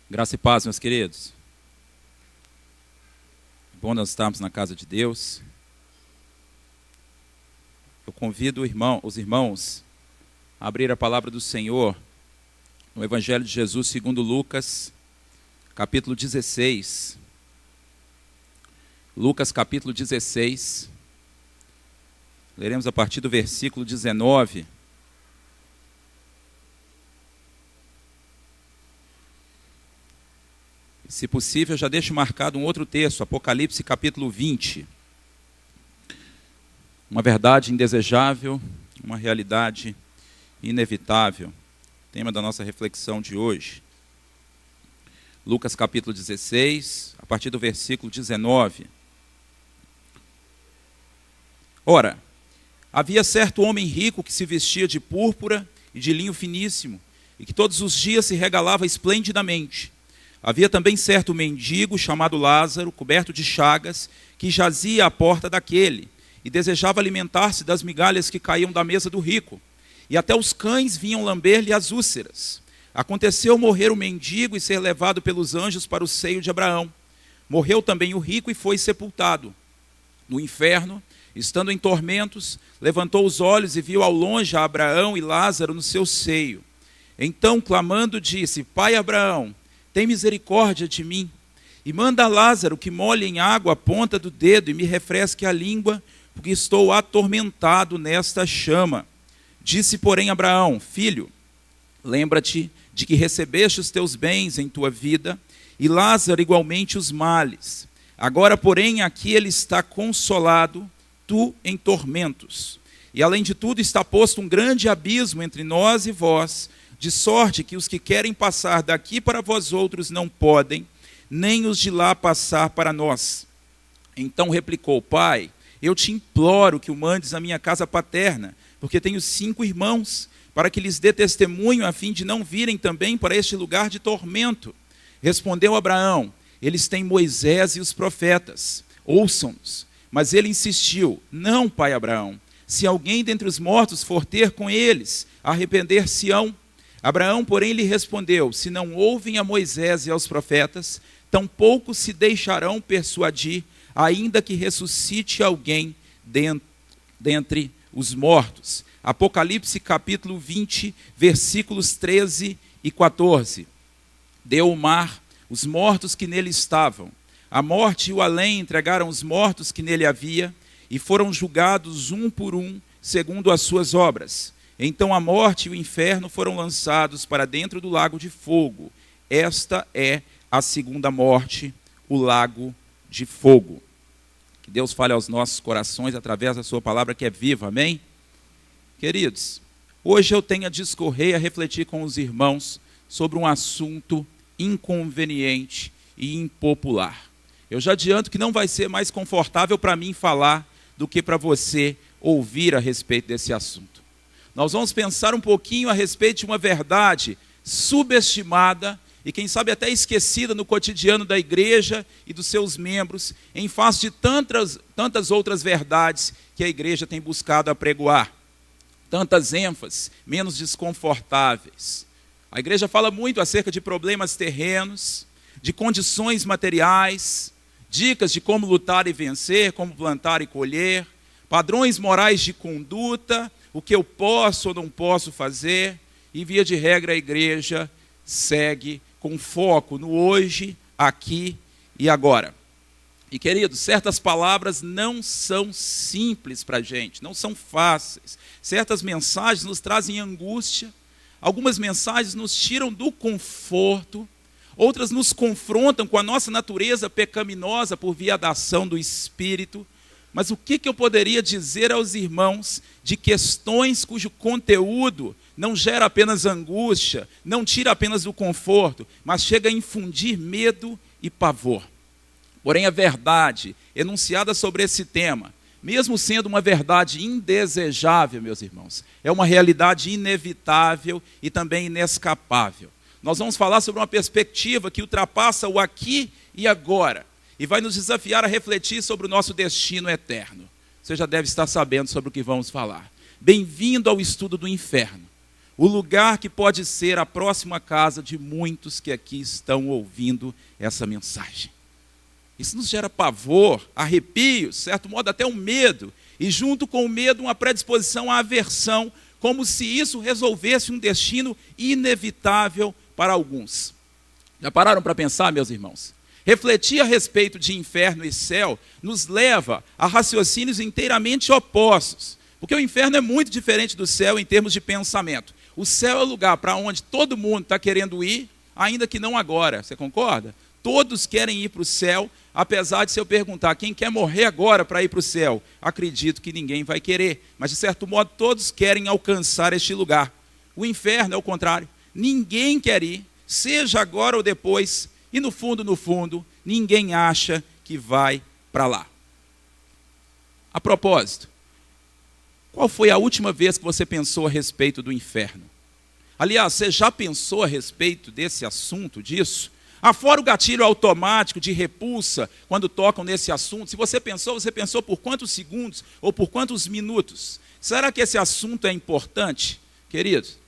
Graça e paz, meus queridos. É bom nós estarmos na casa de Deus. Eu convido os irmãos a abrir a palavra do Senhor no Evangelho de Jesus segundo Lucas, capítulo 16. Lucas, capítulo 16. Leremos a partir do versículo 19. Se possível, já deixo marcado um outro texto, Apocalipse capítulo 20. Uma verdade indesejável, uma realidade inevitável. Tema da nossa reflexão de hoje. Lucas capítulo 16, a partir do versículo 19. Ora, havia certo homem rico que se vestia de púrpura e de linho finíssimo, e que todos os dias se regalava esplendidamente. Havia também certo mendigo chamado Lázaro, coberto de chagas, que jazia à porta daquele, e desejava alimentar-se das migalhas que caíam da mesa do rico. E até os cães vinham lamber-lhe as úlceras. Aconteceu morrer o mendigo e ser levado pelos anjos para o seio de Abraão. Morreu também o rico e foi sepultado. No inferno, estando em tormentos, levantou os olhos e viu ao longe a Abraão e Lázaro no seu seio. Então, clamando, disse: Pai Abraão, tem misericórdia de mim, e manda Lázaro que molhe em água a ponta do dedo e me refresque a língua, porque estou atormentado nesta chama. Disse, porém, Abraão: Filho, lembra-te de que recebeste os teus bens em tua vida, e Lázaro igualmente os males. Agora, porém, aqui ele está consolado, tu em tormentos. E além de tudo está posto um grande abismo entre nós e vós, de sorte que os que querem passar daqui para vós outros não podem, nem os de lá passar para nós. Então replicou: Pai, eu te imploro que o mandes à minha casa paterna, porque tenho 5 irmãos, para que lhes dê testemunho, a fim de não virem também para este lugar de tormento. Respondeu Abraão: Eles têm Moisés e os profetas, ouçam-nos. Mas ele insistiu: Não, pai Abraão, se alguém dentre os mortos for ter com eles, arrepender-se-ão. Abraão, porém, lhe respondeu: Se não ouvem a Moisés e aos profetas, tampouco se deixarão persuadir, ainda que ressuscite alguém dentre os mortos. Apocalipse capítulo 20, versículos 13 e 14. Deu o mar os mortos que nele estavam. A morte e o além entregaram os mortos que nele havia, e foram julgados um por um, segundo as suas obras. Então a morte e o inferno foram lançados para dentro do lago de fogo. Esta é a segunda morte, o lago de fogo. Que Deus fale aos nossos corações através da sua palavra que é viva, amém? Queridos, hoje eu tenho a discorrer, a refletir com os irmãos sobre um assunto inconveniente e impopular. Eu já adianto que não vai ser mais confortável para mim falar do que para você ouvir a respeito desse assunto. Nós vamos pensar um pouquinho a respeito de uma verdade subestimada e quem sabe até esquecida no cotidiano da igreja e dos seus membros, em face de tantas outras verdades que a igreja tem buscado apregoar. Tantas ênfases, menos desconfortáveis. A igreja fala muito acerca de problemas terrenos, de condições materiais, dicas de como lutar e vencer, como plantar e colher, padrões morais de conduta, o que eu posso ou não posso fazer, e via de regra a igreja segue com foco no hoje, aqui e agora. E queridos, certas palavras não são simples para a gente, não são fáceis. Certas mensagens nos trazem angústia, algumas mensagens nos tiram do conforto, outras nos confrontam com a nossa natureza pecaminosa por via da ação do Espírito. Mas o que eu poderia dizer aos irmãos de questões cujo conteúdo não gera apenas angústia, não tira apenas do conforto, mas chega a infundir medo e pavor? Porém, a verdade enunciada sobre esse tema, mesmo sendo uma verdade indesejável, meus irmãos, é uma realidade inevitável e também inescapável. Nós vamos falar sobre uma perspectiva que ultrapassa o aqui e agora, e vai nos desafiar a refletir sobre o nosso destino eterno. Você já deve estar sabendo sobre o que vamos falar. Bem-vindo ao estudo do inferno. o lugar que pode ser a próxima casa de muitos que aqui estão ouvindo essa mensagem. Isso nos gera pavor, arrepios, de certo modo até um medo, e junto com o medo uma predisposição à aversão, como se isso resolvesse um destino inevitável para alguns. Já pararam para pensar, meus irmãos? Refletir a respeito de inferno e céu nos leva a raciocínios inteiramente opostos, porque o inferno é muito diferente do céu em termos de pensamento. O céu é o lugar para onde todo mundo está querendo ir, ainda que não agora, você concorda? Todos querem ir para o céu, apesar de se eu perguntar quem quer morrer agora para ir para o céu, acredito que ninguém vai querer, mas de certo modo todos querem alcançar este lugar. O inferno é o contrário, ninguém quer ir, seja agora ou depois, e no fundo, ninguém acha que vai para lá. A propósito, qual foi a última vez que você pensou a respeito do inferno? Aliás, você já pensou a respeito desse assunto, disso? Afora o gatilho automático de repulsa quando tocam nesse assunto, se você pensou por quantos segundos ou por quantos minutos? Será que esse assunto é importante? Queridos,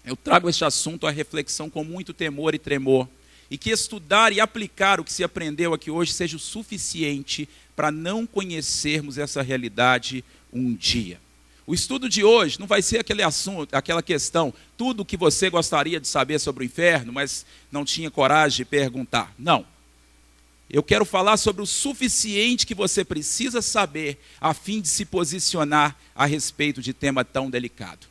eu trago este assunto à reflexão com muito temor e tremor, e que estudar e aplicar o que se aprendeu aqui hoje seja o suficiente para não conhecermos essa realidade um dia. O estudo de hoje não vai ser aquele assunto, aquela questão, tudo o que você gostaria de saber sobre o inferno, mas não tinha coragem de perguntar. Não. Eu quero falar sobre o suficiente que você precisa saber a fim de se posicionar a respeito de tema tão delicado.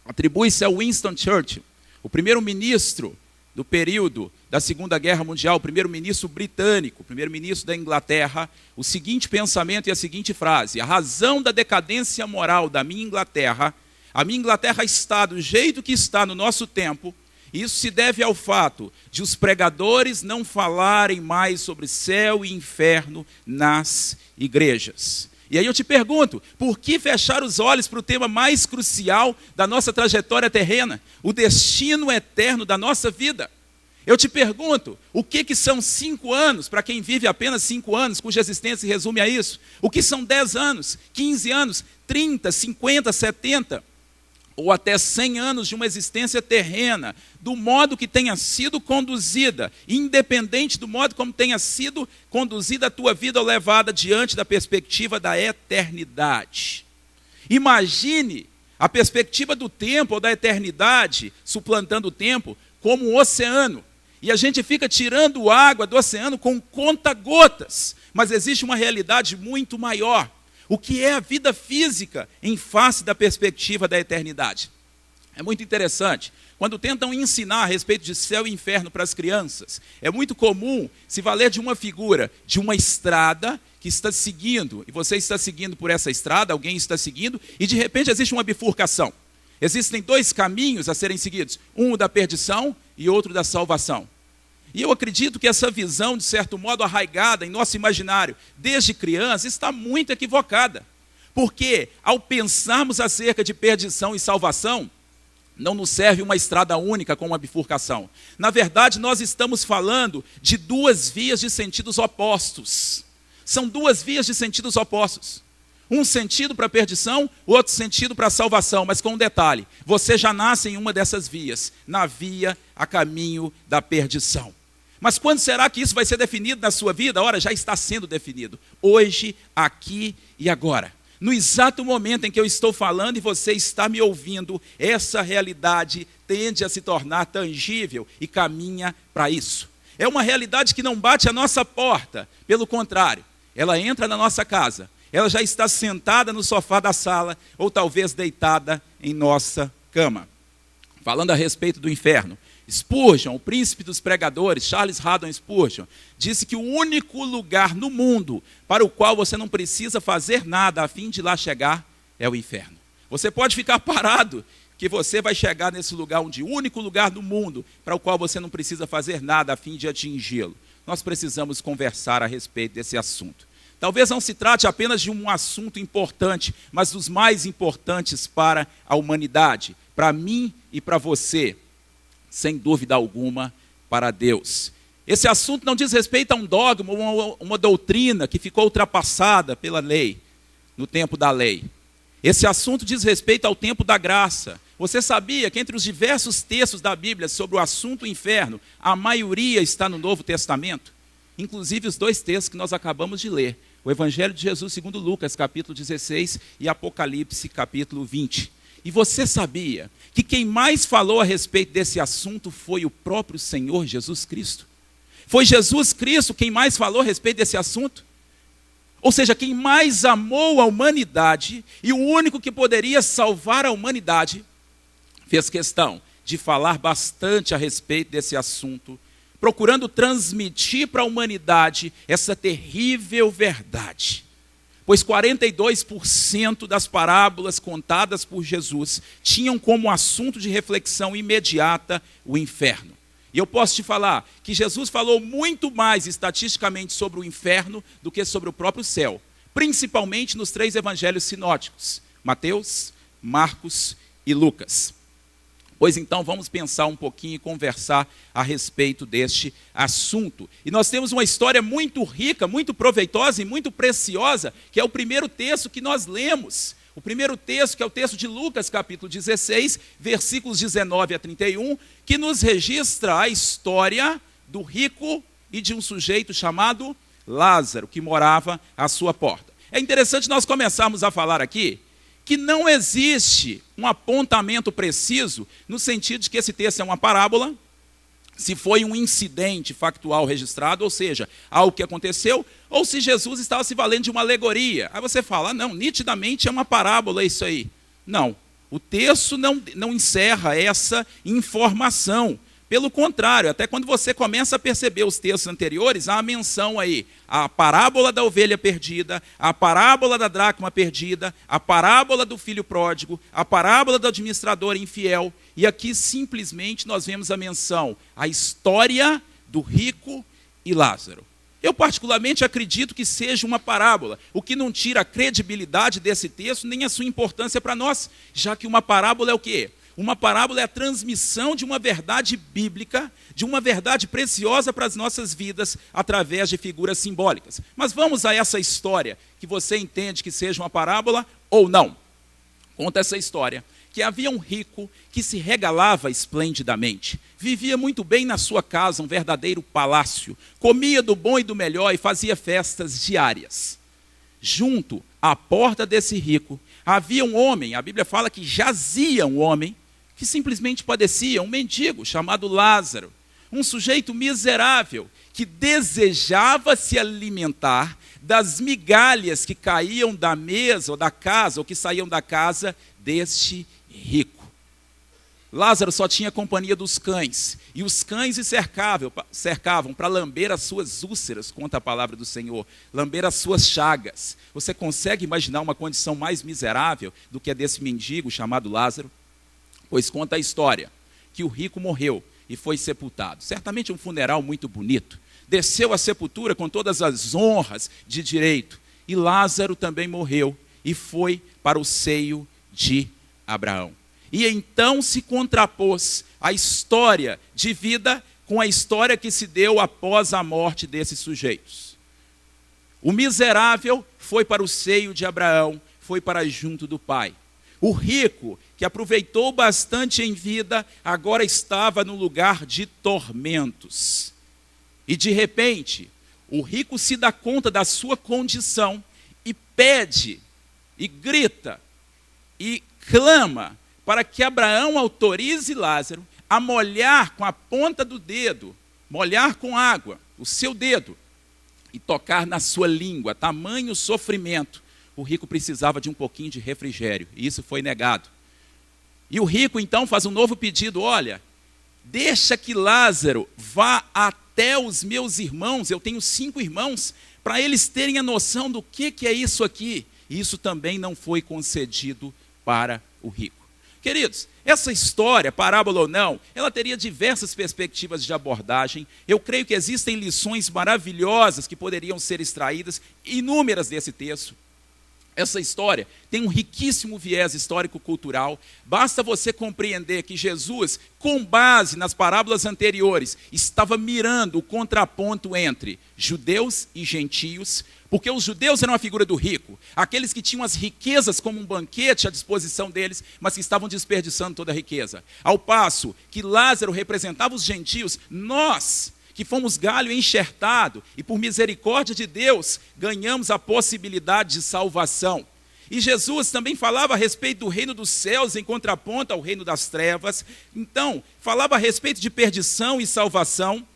Atribui-se a Winston Churchill, o primeiro-ministro do período da Segunda Guerra Mundial, o primeiro-ministro britânico, o primeiro-ministro da Inglaterra, o seguinte pensamento e a seguinte frase: a razão da decadência moral da minha Inglaterra, a minha Inglaterra está do jeito que está no nosso tempo, e isso se deve ao fato de os pregadores não falarem mais sobre céu e inferno nas igrejas. E aí eu te pergunto, por que fechar os olhos para o tema mais crucial da nossa trajetória terrena, o destino eterno da nossa vida? Eu te pergunto, o que são 5 anos, para quem vive apenas 5 anos, cuja existência se resume a isso? O que são 10 anos, 15 anos, 30, 50, 70, ou até 100 anos de uma existência terrena, do modo que tenha sido conduzida, independente do modo como tenha sido conduzida a tua vida ou levada diante da perspectiva da eternidade. Imagine a perspectiva do tempo ou da eternidade, suplantando o tempo, como um oceano. E a gente fica tirando água do oceano com conta-gotas, mas existe uma realidade muito maior. O que é a vida física em face da perspectiva da eternidade? É muito interessante. Quando tentam ensinar a respeito de céu e inferno para as crianças, é muito comum se valer de uma figura, de uma estrada que está seguindo, e você está seguindo por essa estrada, alguém está seguindo, e de repente existe uma bifurcação. Existem 2 caminhos a serem seguidos, um da perdição e outro da salvação. E eu acredito que essa visão, de certo modo, arraigada em nosso imaginário, desde criança, está muito equivocada. Porque, ao pensarmos acerca de perdição e salvação, não nos serve uma estrada única com uma bifurcação. Na verdade, nós estamos falando de 2 vias de sentidos opostos. São 2 vias de sentidos opostos. Um sentido para a perdição, outro sentido para a salvação, mas com um detalhe: você já nasce em uma dessas vias, na via a caminho da perdição. Mas quando será que isso vai ser definido na sua vida? Ora, já está sendo definido. Hoje, aqui e agora. No exato momento em que eu estou falando e você está me ouvindo, essa realidade tende a se tornar tangível e caminha para isso. É uma realidade que não bate à nossa porta. Pelo contrário, ela entra na nossa casa. Ela já está sentada no sofá da sala ou talvez deitada em nossa cama. Falando a respeito do inferno, Spurgeon, o príncipe dos pregadores, Charles Haddon Spurgeon, disse que o único lugar no mundo para o qual você não precisa fazer nada a fim de lá chegar é o inferno. Você pode ficar parado, que você vai chegar nesse lugar, o único lugar do mundo para o qual você não precisa fazer nada a fim de atingi-lo. Nós precisamos conversar a respeito desse assunto. Talvez não se trate apenas de um assunto importante, mas dos mais importantes para a humanidade, para mim e para você. Sem dúvida alguma, para Deus. Esse assunto não diz respeito a um dogma, uma doutrina que ficou ultrapassada pela lei, no tempo da lei. Esse assunto diz respeito ao tempo da graça, Você sabia que entre os diversos textos da Bíblia sobre o assunto inferno, a maioria está no Novo Testamento? Inclusive os 2 textos que nós acabamos de ler. O Evangelho de Jesus segundo Lucas, capítulo 16, e Apocalipse, capítulo 20. E você sabia que quem mais falou a respeito desse assunto foi o próprio Senhor Jesus Cristo? Foi Jesus Cristo quem mais falou a respeito desse assunto? Ou seja, quem mais amou a humanidade e o único que poderia salvar a humanidade, fez questão de falar bastante a respeito desse assunto, procurando transmitir para a humanidade essa terrível verdade. Pois 42% das parábolas contadas por Jesus tinham como assunto de reflexão imediata o inferno. E eu posso te falar que Jesus falou muito mais estatisticamente sobre o inferno do que sobre o próprio céu, principalmente nos 3 evangelhos sinóticos, Mateus, Marcos e Lucas. Pois então vamos pensar um pouquinho e conversar a respeito deste assunto. E nós temos uma história muito rica, muito proveitosa e muito preciosa, que é o primeiro texto que nós lemos. O primeiro texto, que é o texto de Lucas, capítulo 16, versículos 19 a 31, que nos registra a história do rico e de um sujeito chamado Lázaro, que morava à sua porta. É interessante nós começarmos a falar aqui que não existe um apontamento preciso no sentido de que esse texto é uma parábola, se foi um incidente factual registrado, ou seja, algo que aconteceu, ou se Jesus estava se valendo de uma alegoria. Aí você fala, não, nitidamente é uma parábola isso aí. Não, o texto não encerra essa informação. Pelo contrário, até quando você começa a perceber os textos anteriores, há a menção aí, a parábola da ovelha perdida, a parábola da dracma perdida, a parábola do filho pródigo, a parábola do administrador infiel, e aqui simplesmente nós vemos a menção, a história do rico e Lázaro. Eu particularmente acredito que seja uma parábola, o que não tira a credibilidade desse texto, nem a sua importância para nós, já que uma parábola é o quê? Uma parábola é a transmissão de uma verdade bíblica, de uma verdade preciosa para as nossas vidas, através de figuras simbólicas. Mas vamos a essa história, que você entende que seja uma parábola ou não. Conta essa história, que havia um rico que se regalava esplendidamente, vivia muito bem na sua casa, um verdadeiro palácio, comia do bom e do melhor e fazia festas diárias. Junto à porta desse rico, havia um homem, a Bíblia fala que jazia um homem, que simplesmente padecia, um mendigo chamado Lázaro, um sujeito miserável, que desejava se alimentar das migalhas que caíam da mesa ou da casa, ou que saíam da casa deste rico. Lázaro só tinha companhia dos cães, e os cães o cercavam para lamber as suas úlceras, conta a palavra do Senhor, lamber as suas chagas. Você consegue imaginar uma condição mais miserável do que a desse mendigo chamado Lázaro? Pois conta a história que o rico morreu e foi sepultado. Certamente um funeral muito bonito. Desceu à sepultura com todas as honras de direito. E Lázaro também morreu e foi para o seio de Abraão. E então se contrapôs a história de vida com a história que se deu após a morte desses sujeitos. O miserável foi para o seio de Abraão, foi para junto do Pai. O rico, que aproveitou bastante em vida, agora estava no lugar de tormentos. E de repente, o rico se dá conta da sua condição e pede, e grita, e clama para que Abraão autorize Lázaro a molhar com a ponta do dedo, molhar com água o seu dedo e tocar na sua língua. Tamanho sofrimento. O rico precisava de um pouquinho de refrigério, e isso foi negado. E o rico então faz um novo pedido, olha, deixa que Lázaro vá até os meus irmãos, eu tenho 5 irmãos, para eles terem a noção do que é isso aqui. E isso também não foi concedido para o rico. Queridos, essa história, parábola ou não, ela teria diversas perspectivas de abordagem. Eu creio que existem lições maravilhosas que poderiam ser extraídas, inúmeras desse texto. Essa história tem um riquíssimo viés histórico-cultural. Basta você compreender que Jesus, com base nas parábolas anteriores, estava mirando o contraponto entre judeus e gentios, Porque os judeus eram a figura do rico, aqueles que tinham as riquezas como um banquete à disposição deles, mas que estavam desperdiçando toda a riqueza. Ao passo que Lázaro representava os gentios, nós, que fomos galho enxertado e por misericórdia de Deus, ganhamos a possibilidade de salvação. E Jesus também falava a respeito do reino dos céus em contraponto ao reino das trevas. Então, falava a respeito de perdição e salvação,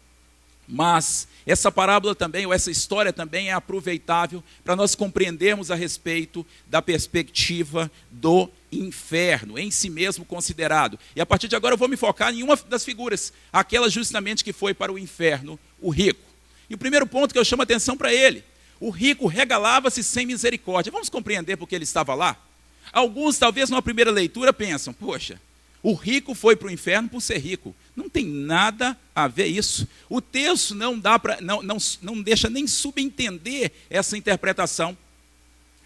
mas essa parábola também, ou essa história também é aproveitável para nós compreendermos a respeito da perspectiva do inferno, em si mesmo considerado. E a partir de agora eu vou me focar em uma das figuras, aquela justamente que foi para o inferno, o rico. E o primeiro ponto que eu chamo a atenção para ele, o rico regalava-se sem misericórdia. Vamos compreender por que ele estava lá? Alguns, talvez numa primeira leitura, pensam, poxa, o rico foi para o inferno por ser rico. Não tem nada a ver isso. O texto não deixa nem subentender essa interpretação.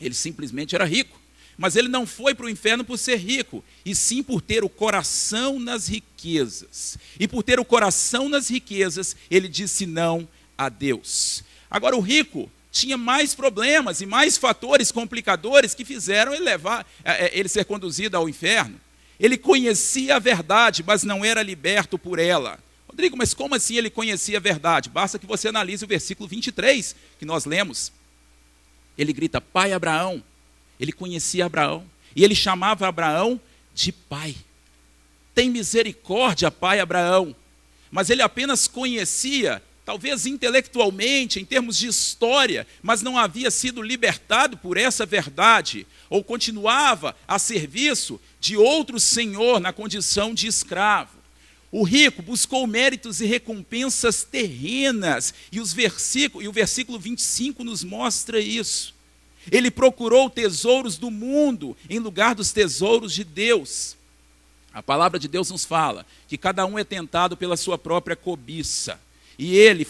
Ele simplesmente era rico. Mas ele não foi para o inferno por ser rico, e sim por ter o coração nas riquezas. E por ter o coração nas riquezas, ele disse não a Deus. Agora, o rico tinha mais problemas e mais fatores complicadores que fizeram ele ser conduzido ao inferno. Ele conhecia a verdade, mas não era liberto por ela. Rodrigo, mas como assim ele conhecia a verdade? Basta que você analise o versículo 23, que nós lemos. Ele grita, Pai Abraão. Ele conhecia Abraão. E ele chamava Abraão de pai. Tem misericórdia, Pai Abraão. Mas ele apenas conhecia, talvez intelectualmente, em termos de história, mas não havia sido libertado por essa verdade, ou continuava a serviço de outro senhor na condição de escravo. O rico buscou méritos e recompensas terrenas, e o versículo 25 nos mostra isso. Ele procurou tesouros do mundo em lugar dos tesouros de Deus. A palavra de Deus nos fala que cada um é tentado pela sua própria cobiça. E ele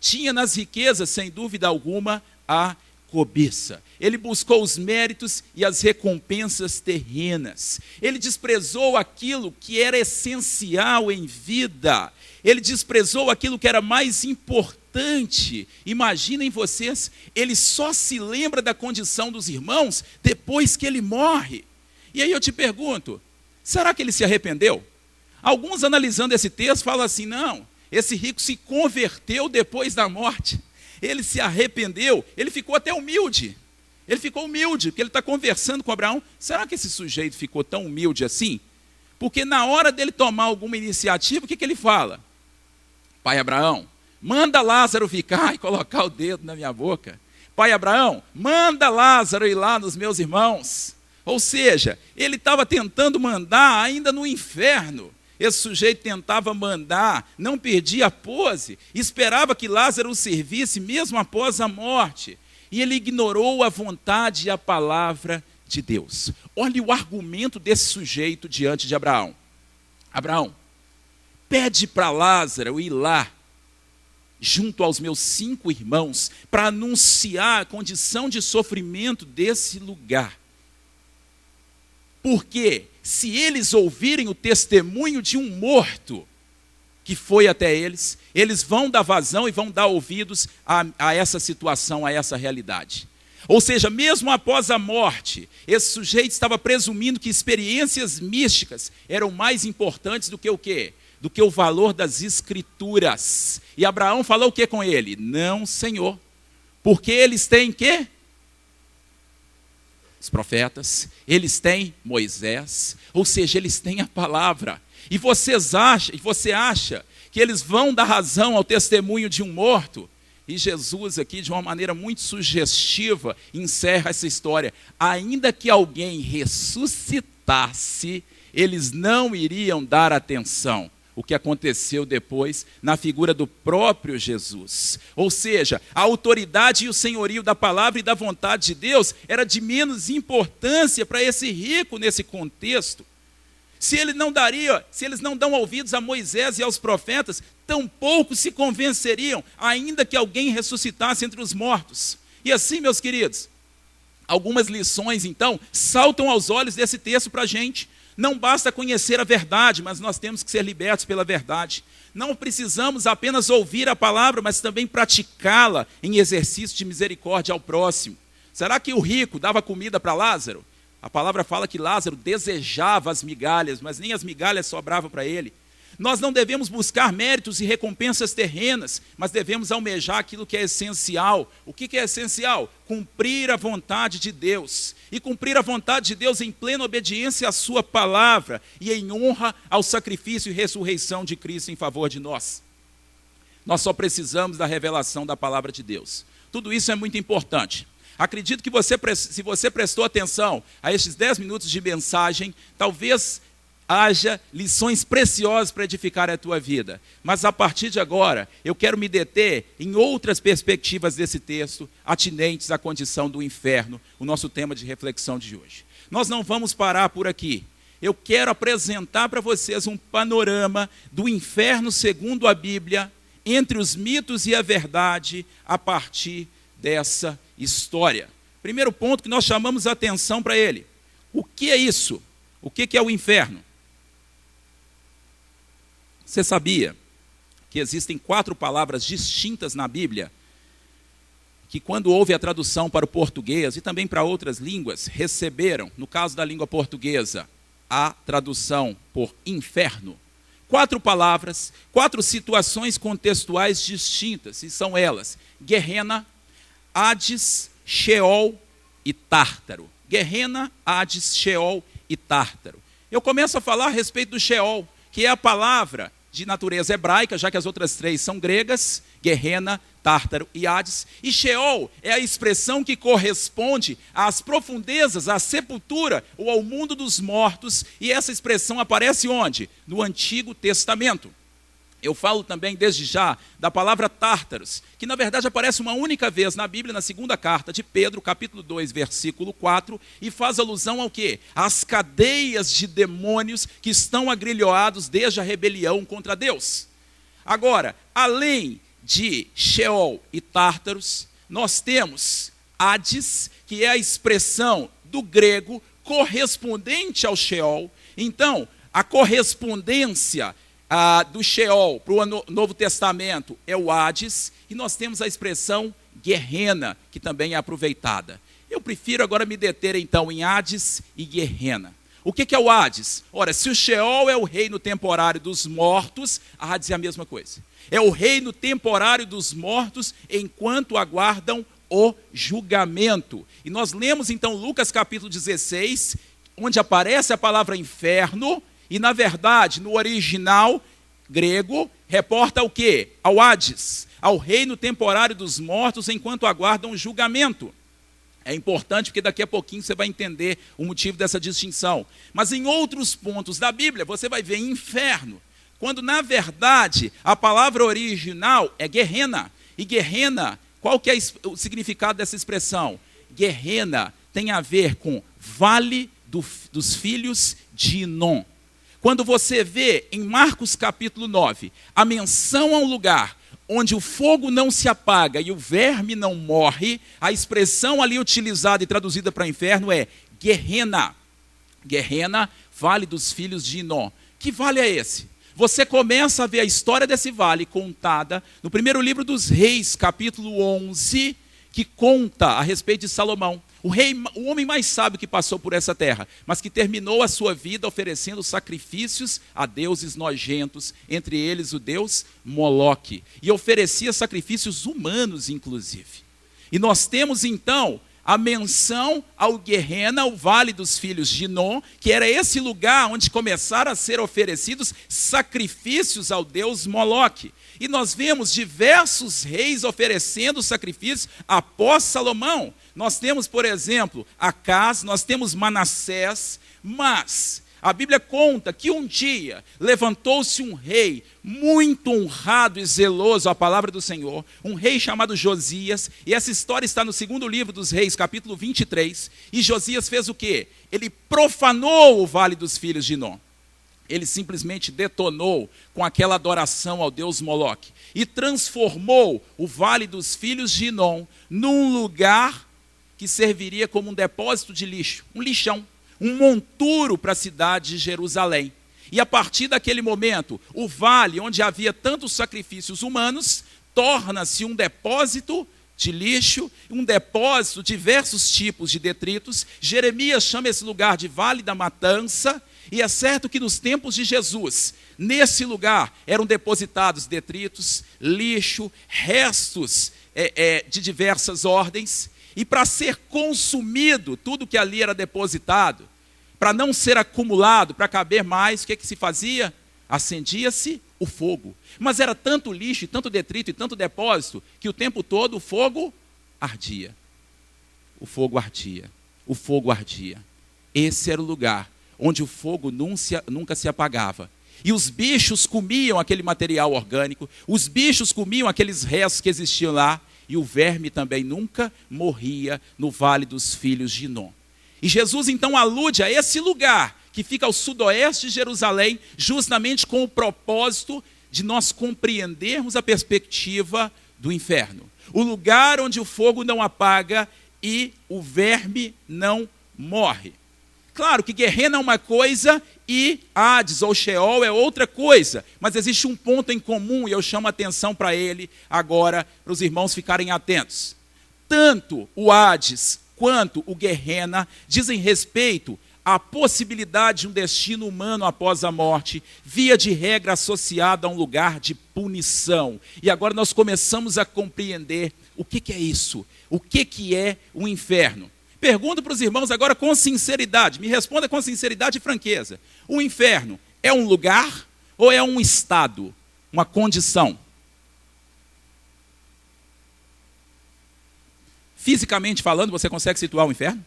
tinha nas riquezas, sem dúvida alguma, a cobiça. Ele buscou os méritos e as recompensas terrenas. Ele desprezou aquilo que era essencial em vida. Ele desprezou aquilo que era mais importante. Imaginem vocês, ele só se lembra da condição dos irmãos depois que ele morre. E aí eu te pergunto, será que ele se arrependeu? Alguns analisando esse texto falam assim, não, esse rico se converteu depois da morte. Ele se arrependeu, ele ficou até humilde. Ele ficou humilde, porque ele está conversando com Abraão. Será que esse sujeito ficou tão humilde assim? Porque na hora dele tomar alguma iniciativa, o que ele fala? Pai Abraão, manda Lázaro ficar e colocar o dedo na minha boca. Pai Abraão, manda Lázaro ir lá nos meus irmãos. Ou seja, ele estava tentando mandar ainda no inferno. Esse sujeito tentava mandar, não perdia a pose, esperava que Lázaro o servisse mesmo após a morte. E ele ignorou a vontade e a palavra de Deus. Olhe o argumento desse sujeito diante de Abraão. Abraão, pede para Lázaro ir lá, junto aos meus 5 irmãos, para anunciar a condição de sofrimento desse lugar. Porque se eles ouvirem o testemunho de um morto que foi até eles, eles vão dar vazão e vão dar ouvidos a essa situação, a essa realidade. Ou seja, mesmo após a morte, esse sujeito estava presumindo que experiências místicas eram mais importantes do que o quê? Do que o valor das escrituras. E Abraão falou o que com ele? Não, Senhor. Porque eles têm quê? Os profetas, eles têm Moisés, ou seja, eles têm a palavra. E você acha que eles vão dar razão ao testemunho de um morto? E Jesus aqui, de uma maneira muito sugestiva, encerra essa história. Ainda que alguém ressuscitasse, eles não iriam dar atenção. O que aconteceu depois na figura do próprio Jesus. Ou seja, a autoridade e o senhorio da palavra e da vontade de Deus era de menos importância para esse rico nesse contexto. Se eles não dão ouvidos a Moisés e aos profetas, tampouco se convenceriam, ainda que alguém ressuscitasse entre os mortos. E assim, meus queridos, algumas lições, então, saltam aos olhos desse texto para a gente. Não basta conhecer a verdade, mas nós temos que ser libertos pela verdade. Não precisamos apenas ouvir a palavra, mas também praticá-la em exercício de misericórdia ao próximo. Será que o rico dava comida para Lázaro? A palavra fala que Lázaro desejava as migalhas, mas nem as migalhas sobravam para ele. Nós não devemos buscar méritos e recompensas terrenas, mas devemos almejar aquilo que é essencial. O que é essencial? Cumprir a vontade de Deus. E cumprir a vontade de Deus em plena obediência à sua palavra e em honra ao sacrifício e ressurreição de Cristo em favor de nós. Nós só precisamos da revelação da palavra de Deus. Tudo isso é muito importante. Acredito que se você prestou atenção a estes 10 minutos de mensagem, talvez haja lições preciosas para edificar a tua vida. Mas a partir de agora, eu quero me deter em outras perspectivas desse texto, atinentes à condição do inferno, o nosso tema de reflexão de hoje. Nós não vamos parar por aqui. Eu quero apresentar para vocês um panorama do inferno segundo a Bíblia, entre os mitos e a verdade, a partir dessa história. Primeiro ponto que nós chamamos a atenção para ele. O que é isso? O que é o inferno? Você sabia que existem 4 palavras distintas na Bíblia que, quando houve a tradução para o português e também para outras línguas, receberam, no caso da língua portuguesa, a tradução por inferno? 4 palavras, 4 situações contextuais distintas, e são elas: Guerrena, Hades, Sheol e Tártaro. Guerrena, Hades, Sheol e Tártaro. Eu começo a falar a respeito do Sheol, que é a palavra de natureza hebraica, já que as outras 3 são gregas: Guerrena, Tártaro e Hades. E Sheol é a expressão que corresponde às profundezas, à sepultura ou ao mundo dos mortos, e essa expressão aparece onde? No Antigo Testamento. Eu falo também, desde já, da palavra Tártaros, que na verdade aparece uma única vez na Bíblia, na segunda carta de Pedro, capítulo 2, versículo 4, e faz alusão ao quê? Às cadeias de demônios que estão agrilhoados desde a rebelião contra Deus. Agora, além de Sheol e Tártaros, nós temos Hades, que é a expressão do grego correspondente ao Sheol. Então, a correspondência do Sheol para o Novo Testamento é o Hades, e nós temos a expressão Guerrena, que também é aproveitada. Eu prefiro agora me deter então em Hades e Guerrena. O que é o Hades? Ora, se o Sheol é o reino temporário dos mortos, Hades é a mesma coisa. É o reino temporário dos mortos enquanto aguardam o julgamento. E nós lemos então Lucas capítulo 16, onde aparece a palavra inferno, e na verdade, no original grego, reporta o quê? Ao Hades, ao reino temporário dos mortos enquanto aguardam o julgamento. É importante porque daqui a pouquinho você vai entender o motivo dessa distinção. Mas em outros pontos da Bíblia, você vai ver inferno, quando na verdade a palavra original é Guerrena. E Guerrena, qual que é o significado dessa expressão? Guerrena tem a ver com vale dos filhos de Inom. Quando você vê em Marcos capítulo 9, a menção a um lugar onde o fogo não se apaga e o verme não morre, a expressão ali utilizada e traduzida para inferno é Guerrena. Guerrena, vale dos filhos de Inom. Que vale é esse? Você começa a ver a história desse vale contada no primeiro livro dos Reis, capítulo 11, que conta a respeito de Salomão. O homem mais sábio que passou por essa terra, mas que terminou a sua vida oferecendo sacrifícios a deuses nojentos, entre eles o deus Moloque, e oferecia sacrifícios humanos, inclusive. E nós temos então a menção ao Guerrena, o Vale dos Filhos de Inom, que era esse lugar onde começaram a ser oferecidos sacrifícios ao deus Moloque. E nós vemos diversos reis oferecendo sacrifícios após Salomão. Nós temos, por exemplo, Acás, nós temos Manassés, mas a Bíblia conta que um dia levantou-se um rei muito honrado e zeloso à palavra do Senhor, um rei chamado Josias, e essa história está no segundo livro dos Reis, capítulo 23, e Josias fez o quê? Ele profanou o Vale dos Filhos de Inom. Ele simplesmente detonou com aquela adoração ao deus Moloque e transformou o Vale dos Filhos de Inom num lugar que serviria como um depósito de lixo, um lixão, um monturo para a cidade de Jerusalém. E a partir daquele momento, o vale onde havia tantos sacrifícios humanos, torna-se um depósito de lixo, um depósito de diversos tipos de detritos. Jeremias chama esse lugar de Vale da Matança, e é certo que nos tempos de Jesus, nesse lugar eram depositados detritos, lixo, restos de diversas ordens, e para ser consumido tudo que ali era depositado, para não ser acumulado, para caber mais, o que se fazia? Acendia-se o fogo. Mas era tanto lixo, e tanto detrito, e tanto depósito, que o tempo todo o fogo ardia. O fogo ardia. O fogo ardia. Esse era o lugar onde o fogo nunca se apagava. E os bichos comiam aquele material orgânico, os bichos comiam aqueles restos que existiam lá, e o verme também nunca morria no Vale dos Filhos de Inom. E Jesus então alude a esse lugar que fica ao sudoeste de Jerusalém, justamente com o propósito de nós compreendermos a perspectiva do inferno. O lugar onde o fogo não apaga e o verme não morre. Claro que Guerrena é uma coisa e Hades ou Sheol é outra coisa, mas existe um ponto em comum e eu chamo a atenção para ele agora, para os irmãos ficarem atentos. Tanto o Hades quanto o Guerrena dizem respeito à possibilidade de um destino humano após a morte, via de regra associado a um lugar de punição. E agora nós começamos a compreender o que é isso, o que é o inferno. Pergunto para os irmãos agora com sinceridade, me responda com sinceridade e franqueza. O inferno é um lugar ou é um estado, uma condição? Fisicamente falando, você consegue situar o inferno?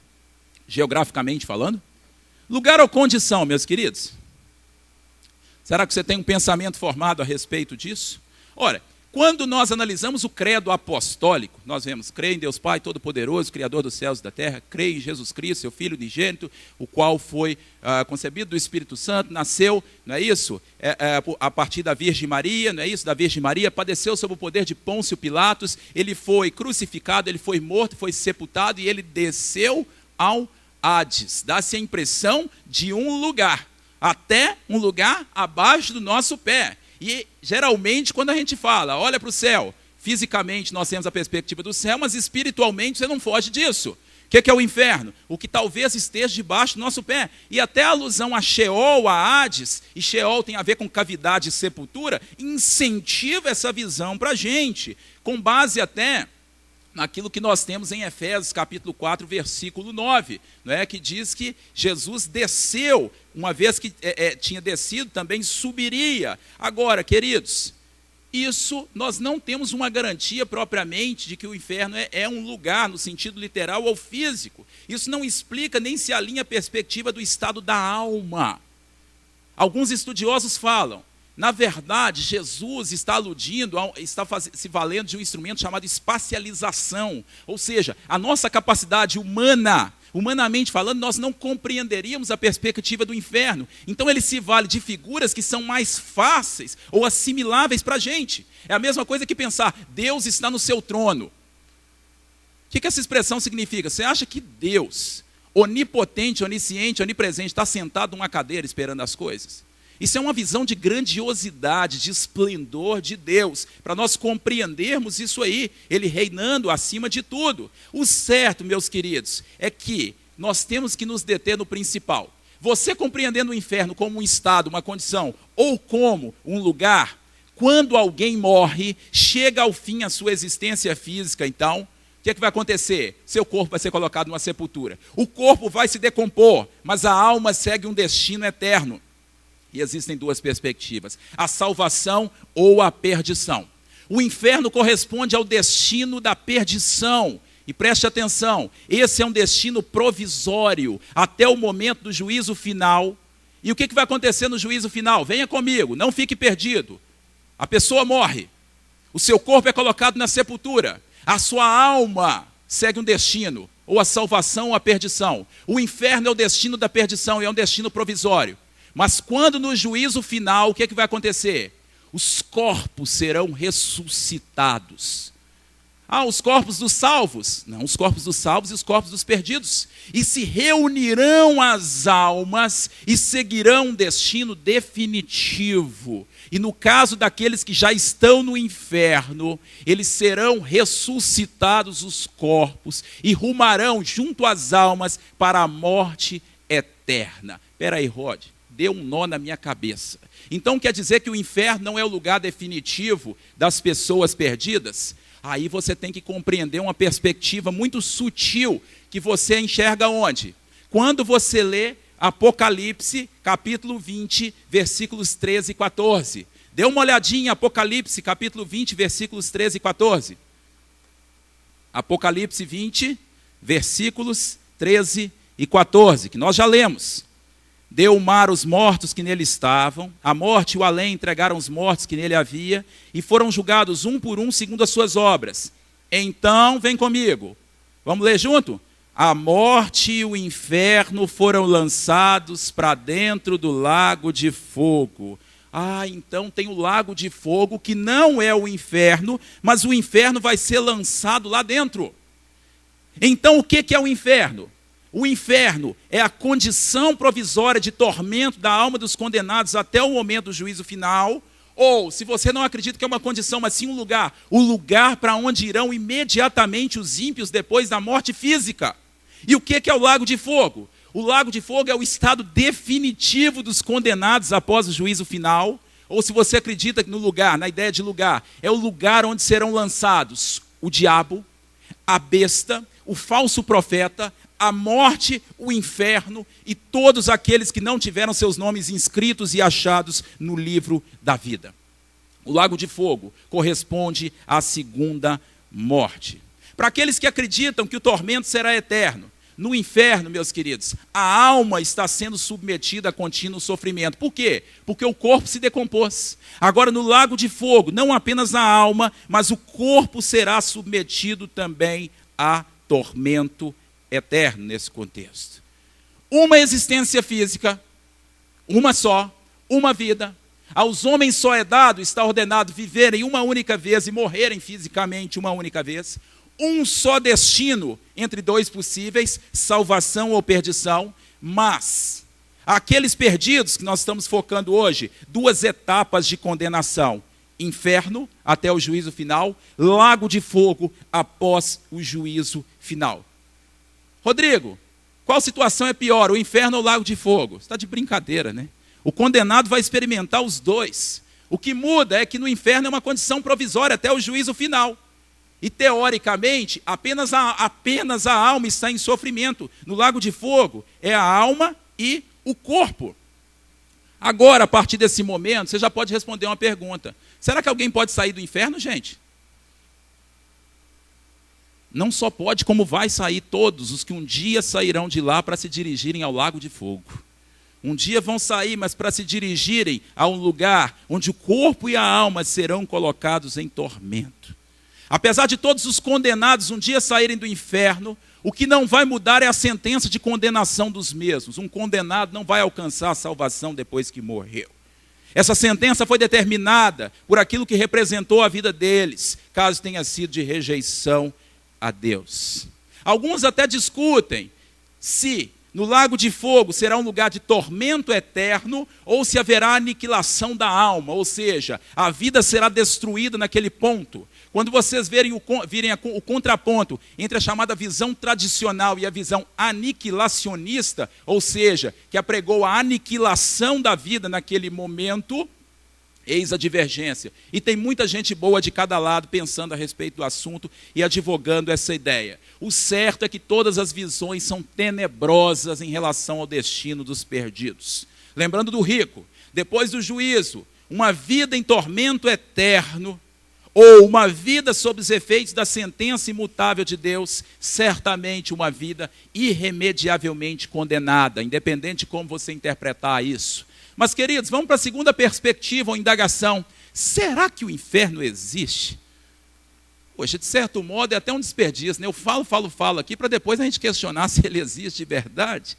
Geograficamente falando? Lugar ou condição, meus queridos? Será que você tem um pensamento formado a respeito disso? Ora, quando nós analisamos o credo apostólico, nós vemos, creio em Deus Pai Todo-Poderoso, Criador dos céus e da terra, creio em Jesus Cristo, seu Filho unigênito, o qual foi concebido do Espírito Santo, nasceu, não é isso? A partir da Virgem Maria, não é isso? Da Virgem Maria, padeceu sob o poder de Pôncio Pilatos, ele foi crucificado, ele foi morto, foi sepultado e ele desceu ao Hades. Dá-se a impressão de um lugar, até um lugar abaixo do nosso pé. E geralmente quando a gente fala, olha para o céu, fisicamente nós temos a perspectiva do céu, mas espiritualmente você não foge disso. O que é o inferno? O que talvez esteja debaixo do nosso pé. E até a alusão a Sheol, a Hades, e Sheol tem a ver com cavidade e sepultura, incentiva essa visão para a gente, com base até naquilo que nós temos em Efésios capítulo 4, versículo 9, não é? Que diz que Jesus desceu, uma vez que tinha descido, também subiria. Agora, queridos, isso nós não temos uma garantia propriamente de que o inferno é um lugar, no sentido literal ou físico. Isso não explica nem se alinha a perspectiva do estado da alma. Alguns estudiosos falam, na verdade, Jesus está aludindo, está se valendo de um instrumento chamado espacialização. Ou seja, a nossa capacidade humana, humanamente falando, nós não compreenderíamos a perspectiva do inferno. Então ele se vale de figuras que são mais fáceis ou assimiláveis para a gente. É a mesma coisa que pensar, Deus está no seu trono. O que essa expressão significa? Você acha que Deus, onipotente, onisciente, onipresente, está sentado numa cadeira esperando as coisas? Isso é uma visão de grandiosidade, de esplendor de Deus, para nós compreendermos isso aí, Ele reinando acima de tudo. O certo, meus queridos, é que nós temos que nos deter no principal. Você compreendendo o inferno como um estado, uma condição, ou como um lugar, quando alguém morre, chega ao fim a sua existência física, então, o que vai acontecer? Seu corpo vai ser colocado numa sepultura. O corpo vai se decompor, mas a alma segue um destino eterno. E existem duas perspectivas, a salvação ou a perdição. O inferno corresponde ao destino da perdição. E preste atenção, esse é um destino provisório, até o momento do juízo final. E o que vai acontecer no juízo final? Venha comigo, não fique perdido. A pessoa morre, o seu corpo é colocado na sepultura, a sua alma segue um destino, ou a salvação ou a perdição. O inferno é o destino da perdição e é um destino provisório. Mas quando no juízo final, o que vai acontecer? Os corpos serão ressuscitados. Ah, os corpos dos salvos. Não, os corpos dos salvos e os corpos dos perdidos. E se reunirão as almas e seguirão um destino definitivo. E no caso daqueles que já estão no inferno, eles serão ressuscitados os corpos e rumarão junto às almas para a morte eterna. Espera aí, Rod, deu um nó na minha cabeça. Então quer dizer que o inferno não é o lugar definitivo das pessoas perdidas? Aí você tem que compreender uma perspectiva muito sutil que você enxerga onde? Quando você lê Apocalipse, capítulo 20, versículos 13 e 14. Dê uma olhadinha em Apocalipse, capítulo 20, versículos 13 e 14. Apocalipse 20, versículos 13 e 14, que nós já lemos. Deu o mar os mortos que nele estavam, a morte e o além entregaram os mortos que nele havia, e foram julgados um por um segundo as suas obras. Então, vem comigo, vamos ler junto? A morte e o inferno foram lançados para dentro do lago de fogo. Ah, então tem o lago de fogo que não é o inferno, mas o inferno vai ser lançado lá dentro. Então o que é o inferno? O inferno é a condição provisória de tormento da alma dos condenados até o momento do juízo final. Ou, se você não acredita que é uma condição, mas sim um lugar, o lugar para onde irão imediatamente os ímpios depois da morte física. E o que é o lago de fogo? O lago de fogo é o estado definitivo dos condenados após o juízo final. Ou se você acredita no lugar, na ideia de lugar, é o lugar onde serão lançados o diabo, a besta, o falso profeta, a morte, o inferno e todos aqueles que não tiveram seus nomes inscritos e achados no livro da vida. O lago de fogo corresponde à segunda morte. Para aqueles que acreditam que o tormento será eterno, no inferno, meus queridos, a alma está sendo submetida a contínuo sofrimento. Por quê? Porque o corpo se decompôs. Agora, no lago de fogo, não apenas a alma, mas o corpo será submetido também a tormento eterno nesse contexto. Uma existência física, uma só, uma vida. Aos homens só é dado, está ordenado viverem uma única vez e morrerem fisicamente uma única vez. Um só destino entre dois possíveis, salvação ou perdição, mas aqueles perdidos que nós estamos focando hoje, duas etapas de condenação: inferno até o juízo final, lago de fogo após o juízo final. Rodrigo, qual situação é pior, o inferno ou o lago de fogo? Você está de brincadeira, né? O condenado vai experimentar os dois. O que muda é que no inferno é uma condição provisória até o juízo final. E teoricamente, apenas a alma está em sofrimento. No lago de fogo é a alma e o corpo. Agora, a partir desse momento, você já pode responder uma pergunta. Será que alguém pode sair do inferno, gente? Não só pode, como vai sair todos os que um dia sairão de lá para se dirigirem ao lago de fogo. Um dia vão sair, mas para se dirigirem a um lugar onde o corpo e a alma serão colocados em tormento. Apesar de todos os condenados um dia saírem do inferno, o que não vai mudar é a sentença de condenação dos mesmos. Um condenado não vai alcançar a salvação depois que morreu. Essa sentença foi determinada por aquilo que representou a vida deles, caso tenha sido de rejeição a Deus. Alguns até discutem se no lago de fogo será um lugar de tormento eterno ou se haverá aniquilação da alma, ou seja, a vida será destruída naquele ponto. Quando vocês virem o contraponto entre a chamada visão tradicional e a visão aniquilacionista, ou seja, que apregou a aniquilação da vida naquele momento, eis a divergência. E tem muita gente boa de cada lado pensando a respeito do assunto e advogando essa ideia. O certo é que todas as visões são tenebrosas em relação ao destino dos perdidos. Lembrando do rico, depois do juízo, uma vida em tormento eterno, ou uma vida sob os efeitos da sentença imutável de Deus, certamente uma vida irremediavelmente condenada, independente de como você interpretar isso. Mas, queridos, vamos para a segunda perspectiva ou indagação. Será que o inferno existe? Poxa, de certo modo é até um desperdício, né? Eu falo aqui para depois a gente questionar se ele existe de verdade.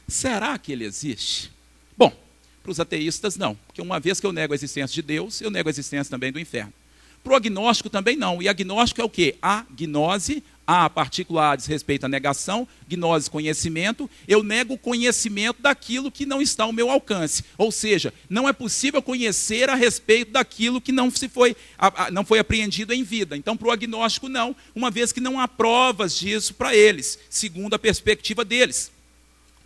Será que ele existe? Bom, para os ateístas não, porque uma vez que eu nego a existência de Deus, eu nego a existência também do inferno. Para o agnóstico também não. E agnóstico é o quê? A gnose, a partícula A diz respeito à negação, gnose, conhecimento. Eu nego o conhecimento daquilo que não está ao meu alcance. Ou seja, não é possível conhecer a respeito daquilo que não foi apreendido em vida. Então, para o agnóstico, não, uma vez que não há provas disso para eles, segundo a perspectiva deles.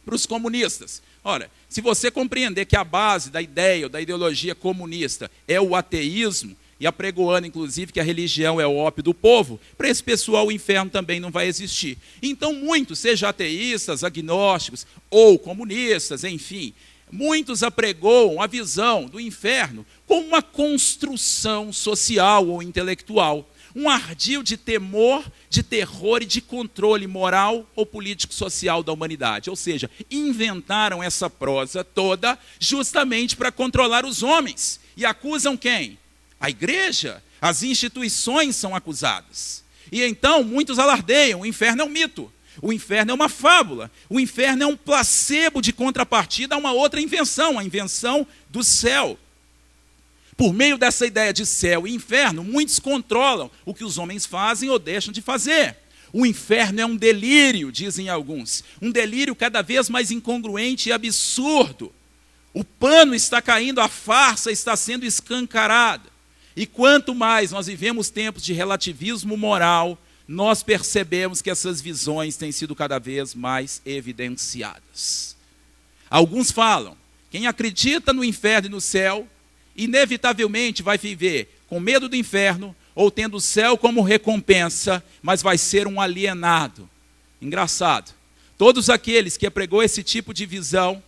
Para os comunistas, olha, se você compreender que a base da ideia ou da ideologia comunista é o ateísmo, e apregoando, inclusive, que a religião é o ópio do povo, para esse pessoal o inferno também não vai existir. Então, muitos, seja ateístas, agnósticos ou comunistas, enfim, muitos apregoam a visão do inferno como uma construção social ou intelectual, um ardil de temor, de terror e de controle moral ou político-social da humanidade. Ou seja, inventaram essa prosa toda justamente para controlar os homens. E acusam quem? A igreja, as instituições são acusadas. E então muitos alardeiam, o inferno é um mito, o inferno é uma fábula, o inferno é um placebo de contrapartida a uma outra invenção, a invenção do céu. Por meio dessa ideia de céu e inferno, muitos controlam o que os homens fazem ou deixam de fazer. O inferno é um delírio, dizem alguns, um delírio cada vez mais incongruente e absurdo. O pano está caindo, a farsa está sendo escancarada. E quanto mais nós vivemos tempos de relativismo moral, nós percebemos que essas visões têm sido cada vez mais evidenciadas. Alguns falam, quem acredita no inferno e no céu, inevitavelmente vai viver com medo do inferno ou tendo o céu como recompensa, mas vai ser um alienado. Engraçado. Todos aqueles que pregou esse tipo de visão,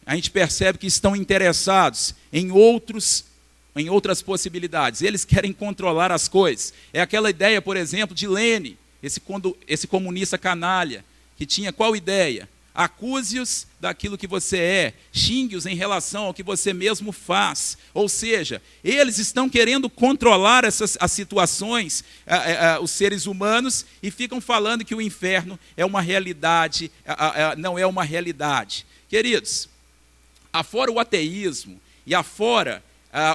a gente percebe que estão interessados em outras possibilidades. Eles querem controlar as coisas. É aquela ideia, por exemplo, de Lênin, esse comunista canalha, que tinha qual ideia? Acuse-os daquilo que você é, xingue-os em relação ao que você mesmo faz. Ou seja, eles estão querendo controlar as situações, os seres humanos, e ficam falando que o inferno é uma realidade, não é uma realidade. Queridos, afora o ateísmo e afora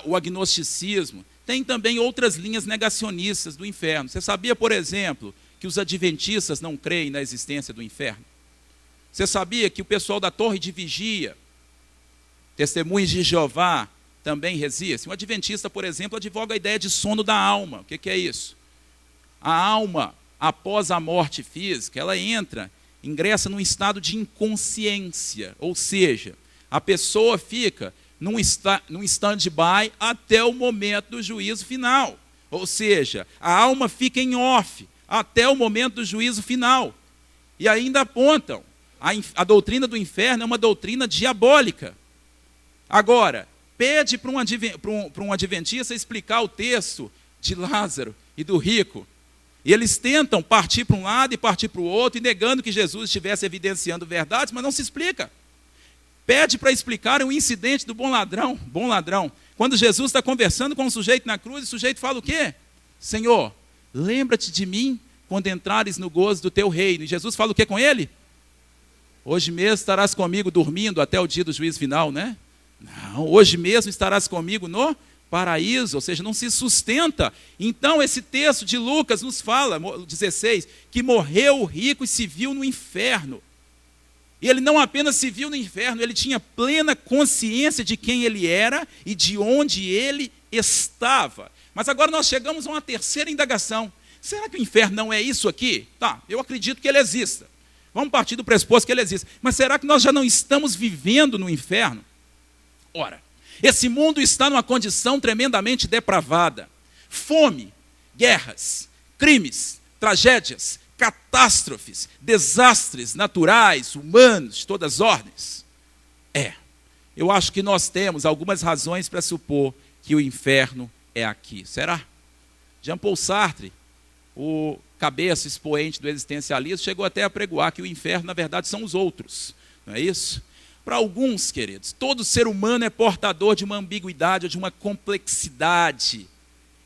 o agnosticismo, tem também outras linhas negacionistas do inferno. Você sabia, por exemplo, que os adventistas não creem na existência do inferno? Você sabia que o pessoal da Torre de Vigia, Testemunhas de Jeová, também resiste? Um adventista, por exemplo, advoga a ideia de sono da alma. O que é isso? A alma, após a morte física, ela ingressa num estado de inconsciência, ou seja, a pessoa fica num stand-by até o momento do juízo final. Ou seja, a alma fica em off até o momento do juízo final. E ainda apontam, a doutrina do inferno é uma doutrina diabólica. Agora, pede para um adventista explicar o texto de Lázaro e do rico. E eles tentam partir para um lado e partir para o outro, e negando que Jesus estivesse evidenciando verdades, mas não se explica. Pede para explicar o incidente do bom ladrão. Quando Jesus está conversando com o sujeito na cruz, o sujeito fala o quê? Senhor, lembra-te de mim quando entrares no gozo do teu reino. E Jesus fala o quê com ele? Hoje mesmo estarás comigo dormindo até o dia do juízo final, né? Não, hoje mesmo estarás comigo no paraíso, ou seja, não se sustenta. Então esse texto de Lucas nos fala, 16, que morreu o rico e se viu no inferno. E ele não apenas se viu no inferno, ele tinha plena consciência de quem ele era e de onde ele estava. Mas agora nós chegamos a uma terceira indagação. Será que o inferno não é isso aqui? Tá, eu acredito que ele exista. Vamos partir do pressuposto que ele existe. Mas será que nós já não estamos vivendo no inferno? Ora, esse mundo está numa condição tremendamente depravada. Fome, guerras, crimes, tragédias, catástrofes, desastres naturais, humanos, de todas as ordens. Eu acho que nós temos algumas razões para supor que o inferno é aqui. Será? Jean-Paul Sartre, o cabeça expoente do existencialismo, chegou até a pregoar que o inferno, na verdade, são os outros. Não é isso? Para alguns, queridos, todo ser humano é portador de uma ambiguidade ou de uma complexidade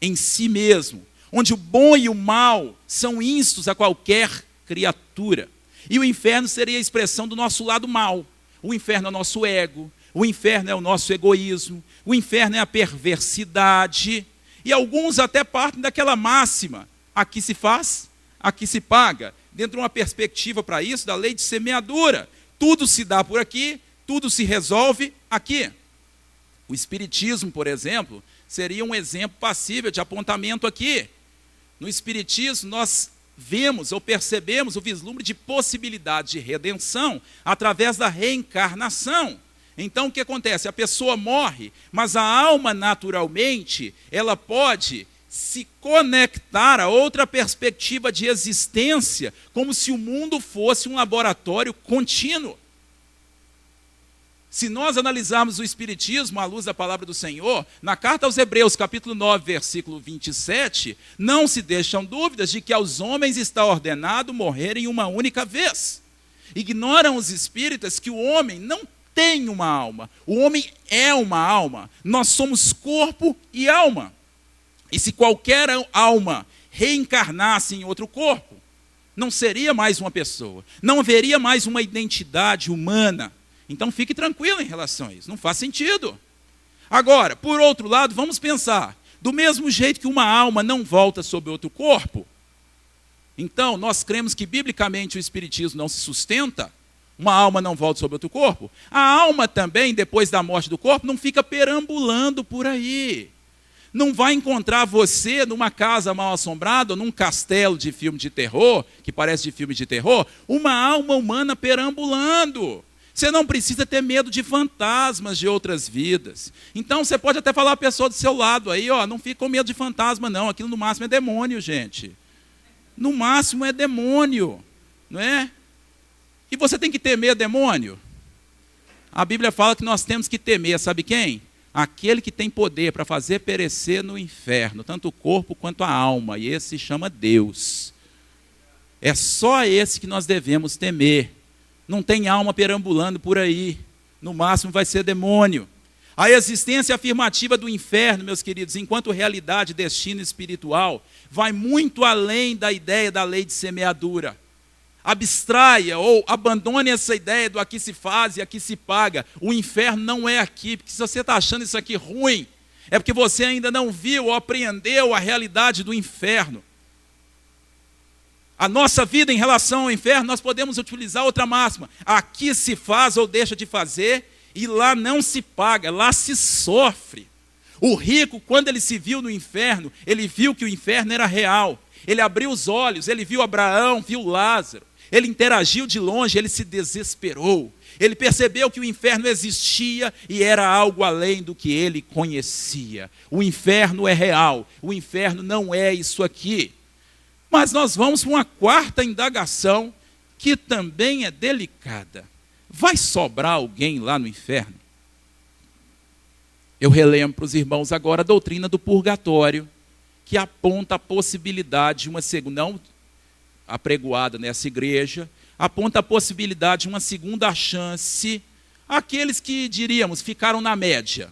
em si mesmo, onde o bom e o mal são instos a qualquer criatura. E o inferno seria a expressão do nosso lado mal. O inferno é o nosso ego, o inferno é o nosso egoísmo, o inferno é a perversidade. E alguns até partem daquela máxima: aqui se faz, aqui se paga. Dentro de uma perspectiva para isso, da lei de semeadura. Tudo se dá por aqui, tudo se resolve aqui. O Espiritismo, por exemplo, seria um exemplo passível de apontamento aqui. No Espiritismo, nós vemos ou percebemos o vislumbre de possibilidade de redenção através da reencarnação. Então, o que acontece? A pessoa morre, mas a alma, naturalmente, ela pode se conectar a outra perspectiva de existência, como se o mundo fosse um laboratório contínuo. Se nós analisarmos o Espiritismo à luz da palavra do Senhor, na carta aos Hebreus, capítulo 9, versículo 27, não se deixam dúvidas de que aos homens está ordenado morrerem uma única vez. Ignoram os espíritas que o homem não tem uma alma, o homem é uma alma, nós somos corpo e alma. E se qualquer alma reencarnasse em outro corpo, não seria mais uma pessoa, não haveria mais uma identidade humana. Então fique tranquilo em relação a isso, não faz sentido. Agora, por outro lado, vamos pensar, do mesmo jeito que uma alma não volta sobre outro corpo, então nós cremos que biblicamente o Espiritismo não se sustenta, uma alma não volta sobre outro corpo, a alma também, depois da morte do corpo, não fica perambulando por aí. Não vai encontrar você numa casa mal assombrada, ou num castelo de filme de terror, que parece de filme de terror, uma alma humana perambulando. Você não precisa ter medo de fantasmas de outras vidas. Então você pode até falar a pessoa do seu lado aí, ó, não fica com medo de fantasma não, aquilo no máximo é demônio, gente. No máximo é demônio, não é? E você tem que temer demônio? A Bíblia fala que nós temos que temer, sabe quem? Aquele que tem poder para fazer perecer no inferno, tanto o corpo quanto a alma, e esse se chama Deus. É só esse que nós devemos temer. Não tem alma perambulando por aí, no máximo vai ser demônio. A existência afirmativa do inferno, meus queridos, enquanto realidade, destino espiritual, vai muito além da ideia da lei de semeadura. Abstraia ou abandone essa ideia do aqui se faz e aqui se paga. O inferno não é aqui, porque se você está achando isso aqui ruim, é porque você ainda não viu ou apreendeu a realidade do inferno. A nossa vida em relação ao inferno, nós podemos utilizar outra máxima. Aqui se faz ou deixa de fazer, e lá não se paga, lá se sofre. O rico, quando ele se viu no inferno, ele viu que o inferno era real. Ele abriu os olhos, ele viu Abraão, viu Lázaro. Ele interagiu de longe, ele se desesperou. Ele percebeu que o inferno existia e era algo além do que ele conhecia. O inferno é real, o inferno não é isso aqui. Mas nós vamos para uma quarta indagação, que também é delicada. Vai sobrar alguém lá no inferno? Eu relembro para os irmãos agora a doutrina do purgatório, que aponta a possibilidade de uma segunda, não apregoada nessa igreja, aponta a possibilidade de uma segunda chance àqueles que, diríamos, ficaram na média.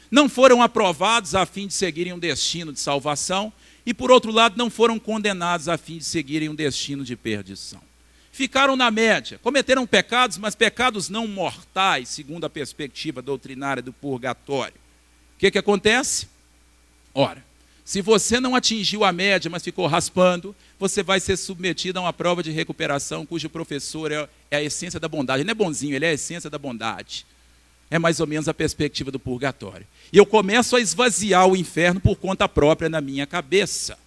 Não foram aprovados a fim de seguirem um destino de salvação e, por outro lado, não foram condenados a fim de seguirem um destino de perdição. Ficaram na média, cometeram pecados, mas pecados não mortais, segundo a perspectiva doutrinária do purgatório. O que acontece? Ora, se você não atingiu a média, mas ficou raspando, você vai ser submetido a uma prova de recuperação, cujo professor é a essência da bondade. Ele não é bonzinho, ele é a essência da bondade. É mais ou menos a perspectiva do purgatório. E eu começo a esvaziar o inferno por conta própria na minha cabeça.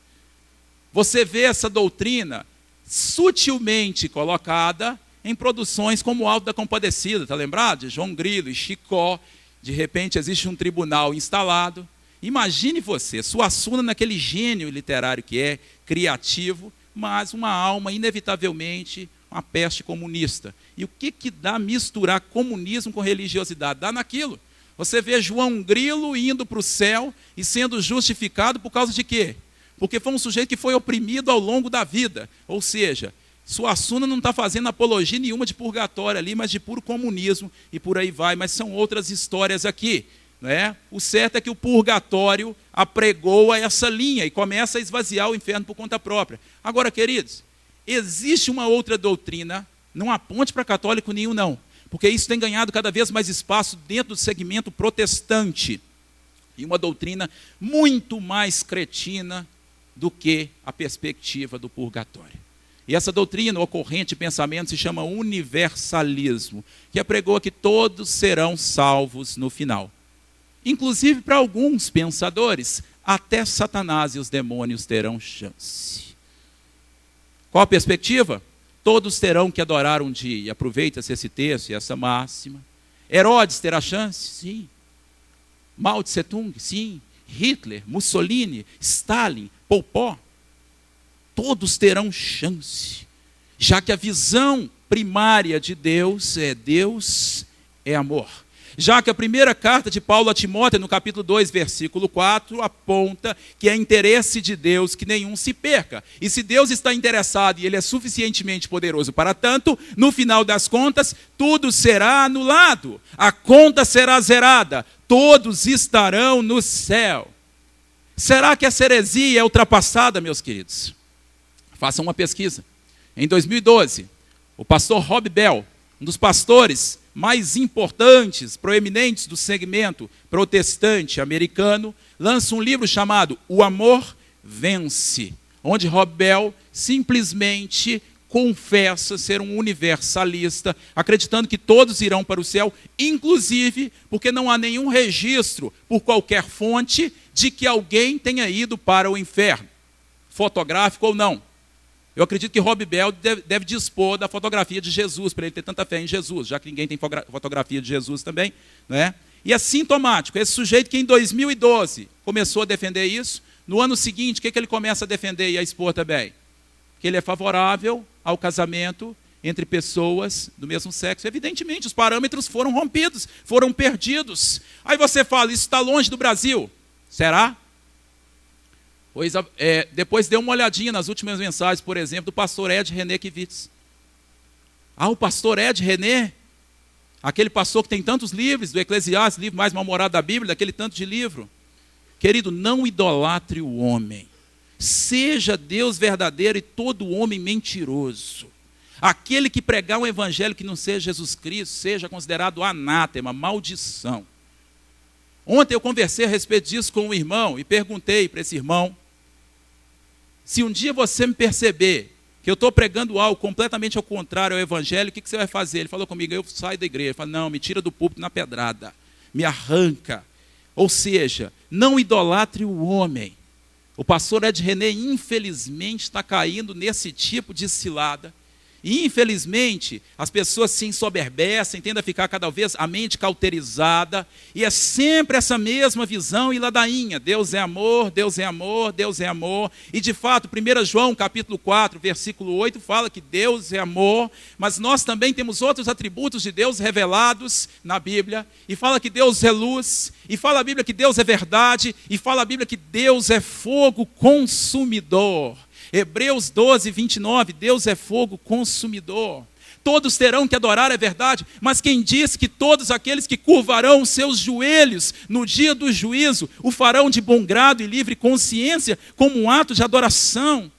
Você vê essa doutrina sutilmente colocada em produções como o Alto da Compadecida, está lembrado? De João Grilo e Chicó. De repente existe um tribunal instalado. Imagine você, Suassuna naquele gênio literário que é, criativo, mas uma alma inevitavelmente uma peste comunista. E o que dá misturar comunismo com religiosidade? Dá naquilo. Você vê João Grilo indo para o céu e sendo justificado por causa de quê? Porque foi um sujeito que foi oprimido ao longo da vida. Ou seja, Suassuna não está fazendo apologia nenhuma de purgatório ali, mas de puro comunismo e por aí vai. Mas são outras histórias aqui. Não é? O certo é que o purgatório apregoa essa linha e começa a esvaziar o inferno por conta própria. Agora, queridos, existe uma outra doutrina, não aponte para católico nenhum não, porque isso tem ganhado cada vez mais espaço dentro do segmento protestante. E uma doutrina muito mais cretina do que a perspectiva do purgatório. E essa doutrina, ou corrente de pensamento, se chama universalismo, que apregou que todos serão salvos no final. Inclusive, para alguns pensadores, até Satanás e os demônios terão chance. Qual a perspectiva? Todos terão que adorar um dia. E aproveita-se esse texto e essa máxima. Herodes terá chance? Sim. Mao Tse Tung? Sim. Hitler, Mussolini, Stalin, Pol Pot? Todos terão chance. Já que a visão primária de Deus é amor. Já que a primeira carta de Paulo a Timóteo, no capítulo 2, versículo 4, aponta que é interesse de Deus que nenhum se perca. E se Deus está interessado e Ele é suficientemente poderoso para tanto, no final das contas, tudo será anulado. A conta será zerada. Todos estarão no céu. Será que essa heresia é ultrapassada, meus queridos? Façam uma pesquisa. Em 2012, o pastor Rob Bell, um dos pastores mais importantes, proeminentes do segmento protestante americano, lança um livro chamado O Amor Vence, onde Rob Bell simplesmente confessa ser um universalista, acreditando que todos irão para o céu, inclusive porque não há nenhum registro, por qualquer fonte, de que alguém tenha ido para o inferno, fotográfico ou não. Eu acredito que Rob Bell deve dispor da fotografia de Jesus, para ele ter tanta fé em Jesus, já que ninguém tem fotografia de Jesus também. Né? E é sintomático, esse sujeito que em 2012 começou a defender isso, no ano seguinte, o que ele começa a defender e a expor também? Que ele é favorável ao casamento entre pessoas do mesmo sexo. Evidentemente, os parâmetros foram rompidos, foram perdidos. Aí você fala, isso está longe do Brasil. Será? Pois, depois dê uma olhadinha nas últimas mensagens, por exemplo, do pastor Ed René Kivitz. O pastor Ed René, aquele pastor que tem tantos livros, do Eclesiastes, livro mais mal-humorado da Bíblia, daquele tanto de livro. Querido, não idolatre o homem. Seja Deus verdadeiro e todo homem mentiroso. Aquele que pregar um evangelho que não seja Jesus Cristo, seja considerado anátema, maldição. Ontem eu conversei a respeito disso com um irmão e perguntei para esse irmão, se um dia você me perceber que eu estou pregando algo completamente ao contrário ao evangelho, o que você vai fazer? Ele falou comigo, eu saio da igreja. Ele falou, não, me tira do púlpito na pedrada, me arranca. Ou seja, não idolatre o homem. O pastor Ed René, infelizmente, está caindo nesse tipo de cilada. E, infelizmente, as pessoas se ensoberbecem, tendem a ficar cada vez a mente cauterizada, e é sempre essa mesma visão e ladainha. Deus é amor, Deus é amor, Deus é amor. E, de fato, 1 João, capítulo 4, versículo 8, fala que Deus é amor, mas nós também temos outros atributos de Deus revelados na Bíblia, e fala que Deus é luz, e fala a Bíblia que Deus é verdade, e fala a Bíblia que Deus é fogo consumidor. Hebreus 12, 29, Deus é fogo consumidor. Todos terão que adorar, é verdade, mas quem diz que todos aqueles que curvarão os seus joelhos no dia do juízo, o farão de bom grado e livre consciência, como um ato de adoração?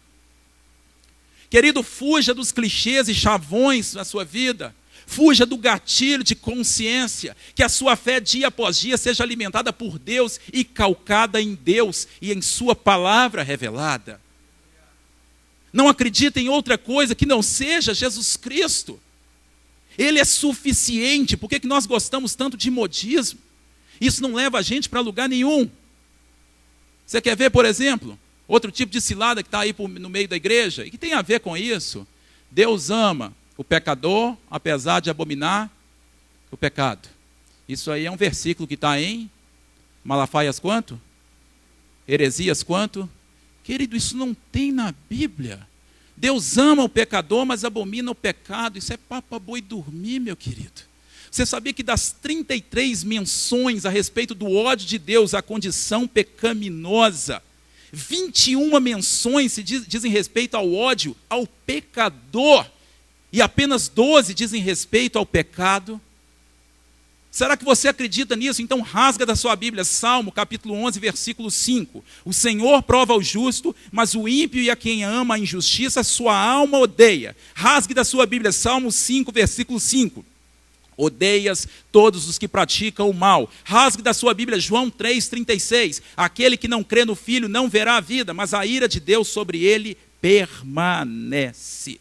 Querido, fuja dos clichês e chavões na sua vida. Fuja do gatilho de consciência, que a sua fé dia após dia seja alimentada por Deus e calcada em Deus e em sua palavra revelada. Não acredita em outra coisa que não seja Jesus Cristo. Ele é suficiente. Por que nós gostamos tanto de modismo? Isso não leva a gente para lugar nenhum. Você quer ver, por exemplo, outro tipo de cilada que está aí no meio da igreja, e que tem a ver com isso? Deus ama o pecador, apesar de abominar o pecado. Isso aí é um versículo que está em Malafaias quanto? Heresias quanto? Querido, isso não tem na Bíblia. Deus ama o pecador, mas abomina o pecado. Isso é papo boi dormir, meu querido. Você sabia que das 33 menções a respeito do ódio de Deus à condição pecaminosa, 21 menções se dizem respeito ao ódio ao pecador, e apenas 12 dizem respeito ao pecado? Será que você acredita nisso? Então rasga da sua Bíblia, Salmo capítulo 11, versículo 5. O Senhor prova o justo, mas o ímpio e a quem ama a injustiça, sua alma odeia. Rasgue da sua Bíblia, Salmo 5, versículo 5. Odeias todos os que praticam o mal. Rasgue da sua Bíblia João 3,36. Aquele que não crê no Filho não verá a vida, mas a ira de Deus sobre ele permanece.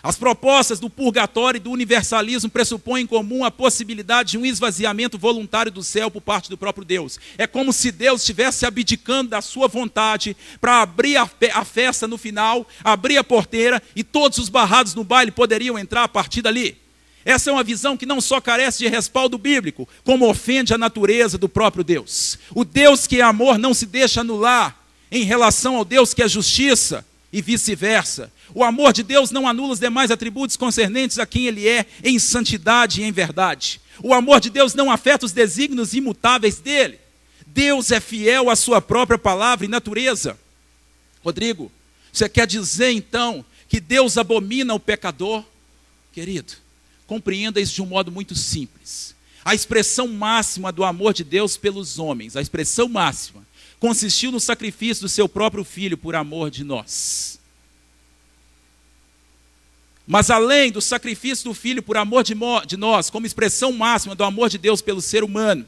As propostas do purgatório e do universalismo pressupõem em comum a possibilidade de um esvaziamento voluntário do céu por parte do próprio Deus. É como se Deus estivesse abdicando da sua vontade para abrir a festa no final, abrir a porteira e todos os barrados no baile poderiam entrar a partir dali. Essa é uma visão que não só carece de respaldo bíblico, como ofende a natureza do próprio Deus. O Deus que é amor não se deixa anular em relação ao Deus que é justiça e vice-versa. O amor de Deus não anula os demais atributos concernentes a quem Ele é em santidade e em verdade. O amor de Deus não afeta os desígnios imutáveis dEle. Deus é fiel à sua própria palavra e natureza. Rodrigo, você quer dizer então que Deus abomina o pecador? Querido, compreenda isso de um modo muito simples. A expressão máxima do amor de Deus pelos homens, a expressão máxima, consistiu no sacrifício do seu próprio Filho por amor de nós. Mas além do sacrifício do Filho por amor de nós, como expressão máxima do amor de Deus pelo ser humano,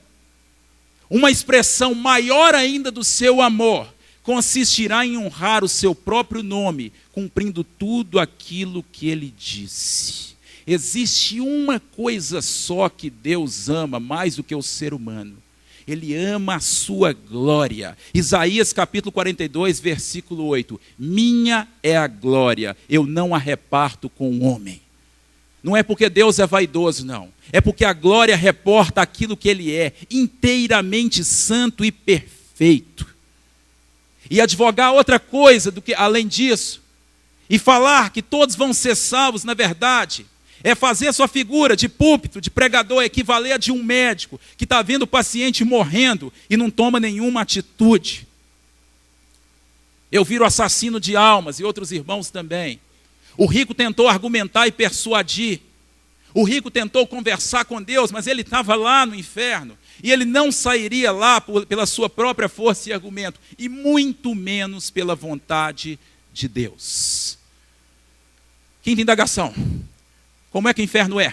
uma expressão maior ainda do seu amor consistirá em honrar o seu próprio nome, cumprindo tudo aquilo que Ele disse. Existe uma coisa só que Deus ama mais do que o ser humano. Ele ama a sua glória. Isaías capítulo 42, versículo 8. Minha é a glória, eu não a reparto com o homem. Não é porque Deus é vaidoso, não. É porque a glória reporta aquilo que Ele é, inteiramente santo e perfeito. E advogar outra coisa do que além disso, e falar que todos vão ser salvos, na verdade, é fazer a sua figura de púlpito, de pregador, equivaler a de um médico que está vendo o paciente morrendo e não toma nenhuma atitude. Eu viro assassino de almas e outros irmãos também. O rico tentou argumentar e persuadir. O rico tentou conversar com Deus, mas ele estava lá no inferno. E ele não sairia lá pela sua própria força e argumento, e muito menos pela vontade de Deus. Quinta indagação. Como é que o inferno é?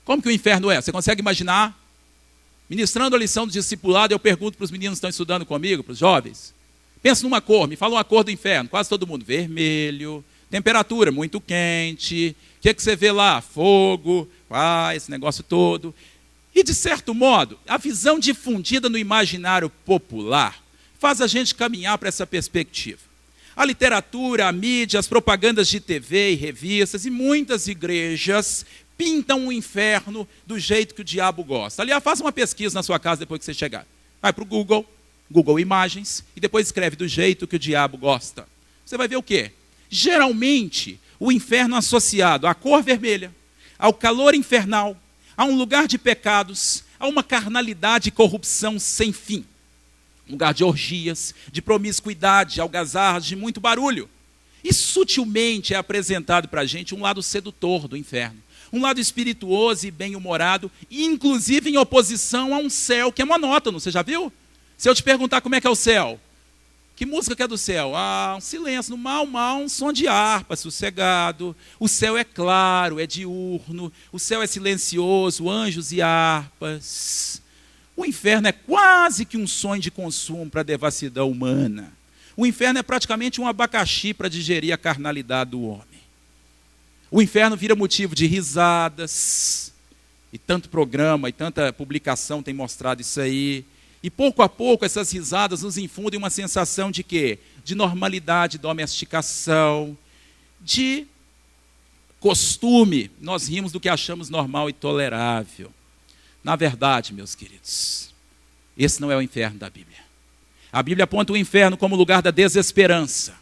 Como que o inferno é? Você consegue imaginar? Ministrando a lição do discipulado, eu pergunto para os meninos que estão estudando comigo, para os jovens. Pensa numa cor, me fala uma cor do inferno. Quase todo mundo. Vermelho, temperatura muito quente. O que você vê lá? Fogo, esse negócio todo. E de certo modo, a visão difundida no imaginário popular faz a gente caminhar para essa perspectiva. A literatura, a mídia, as propagandas de TV e revistas e muitas igrejas pintam o inferno do jeito que o diabo gosta. Aliás, faça uma pesquisa na sua casa depois que você chegar. Vai para o Google Imagens, e depois escreve do jeito que o diabo gosta. Você vai ver o quê? Geralmente, o inferno associado à cor vermelha, ao calor infernal, a um lugar de pecados, a uma carnalidade e corrupção sem fim. Um lugar de orgias, de promiscuidade, de algazarras, de muito barulho. E sutilmente é apresentado para a gente um lado sedutor do inferno. Um lado espirituoso e bem-humorado, inclusive em oposição a um céu que é monótono. Você já viu? Se eu te perguntar como é que é o céu, que música que é do céu? Um silêncio, no mal, um som de harpa, sossegado. O céu é claro, é diurno. O céu é silencioso, anjos e harpas. O inferno é quase que um sonho de consumo para a devassidão humana. O inferno é praticamente um abacaxi para digerir a carnalidade do homem. O inferno vira motivo de risadas, e tanto programa e tanta publicação tem mostrado isso aí. E pouco a pouco essas risadas nos infundem uma sensação de quê? De normalidade, domesticação, de costume. Nós rimos do que achamos normal e tolerável. Na verdade, meus queridos, esse não é o inferno da Bíblia. A Bíblia aponta o inferno como lugar da desesperança.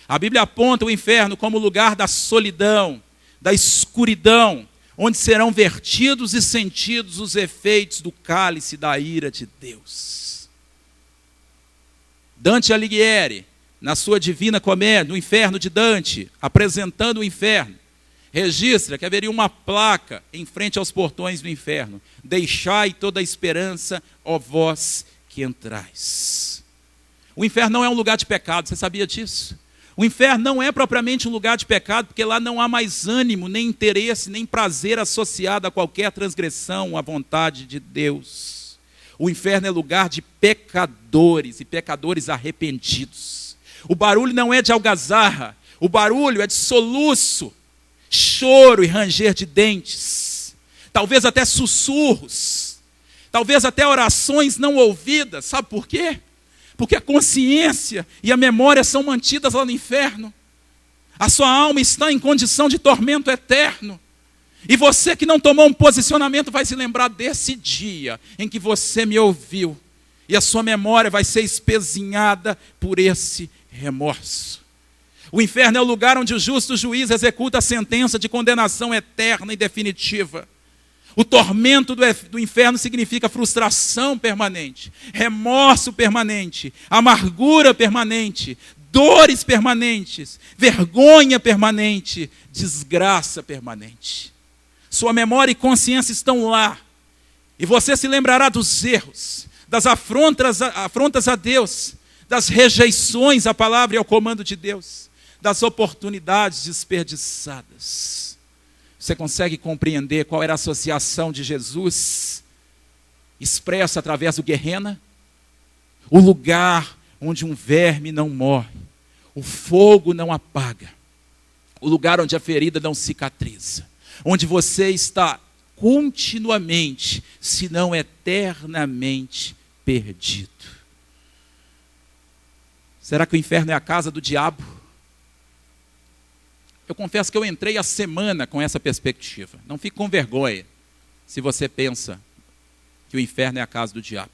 A Bíblia aponta o inferno como lugar da solidão, da escuridão, onde serão vertidos e sentidos os efeitos do cálice da ira de Deus. Dante Alighieri, na sua Divina Comédia, no Inferno de Dante, apresentando o inferno, registra que haveria uma placa em frente aos portões do inferno. Deixai toda a esperança, ó vós que entrais. O inferno não é um lugar de pecado, você sabia disso? O inferno não é propriamente um lugar de pecado, porque lá não há mais ânimo, nem interesse, nem prazer associado a qualquer transgressão à vontade de Deus. O inferno é lugar de pecadores e pecadores arrependidos. O barulho não é de algazarra, o barulho é de soluço, choro e ranger de dentes, talvez até sussurros, talvez até orações não ouvidas. Sabe por quê? Porque a consciência e a memória são mantidas lá no inferno. A sua alma está em condição de tormento eterno. E você que não tomou um posicionamento vai se lembrar desse dia em que você me ouviu. E a sua memória vai ser espezinhada por esse remorso. O inferno é o lugar onde o justo juiz executa a sentença de condenação eterna e definitiva. O tormento do inferno significa frustração permanente, remorso permanente, amargura permanente, dores permanentes, vergonha permanente, desgraça permanente. Sua memória e consciência estão lá. E você se lembrará dos erros, das afrontas a Deus, das rejeições à palavra e ao comando de Deus, das oportunidades desperdiçadas. Você consegue compreender qual era a associação de Jesus, expressa através do Guerrena? O lugar onde um verme não morre, o fogo não apaga, o lugar onde a ferida não cicatriza, onde você está continuamente, se não eternamente, perdido. Será que o inferno é a casa do diabo? Eu confesso que eu entrei a semana com essa perspectiva. Não fique com vergonha se você pensa que o inferno é a casa do diabo.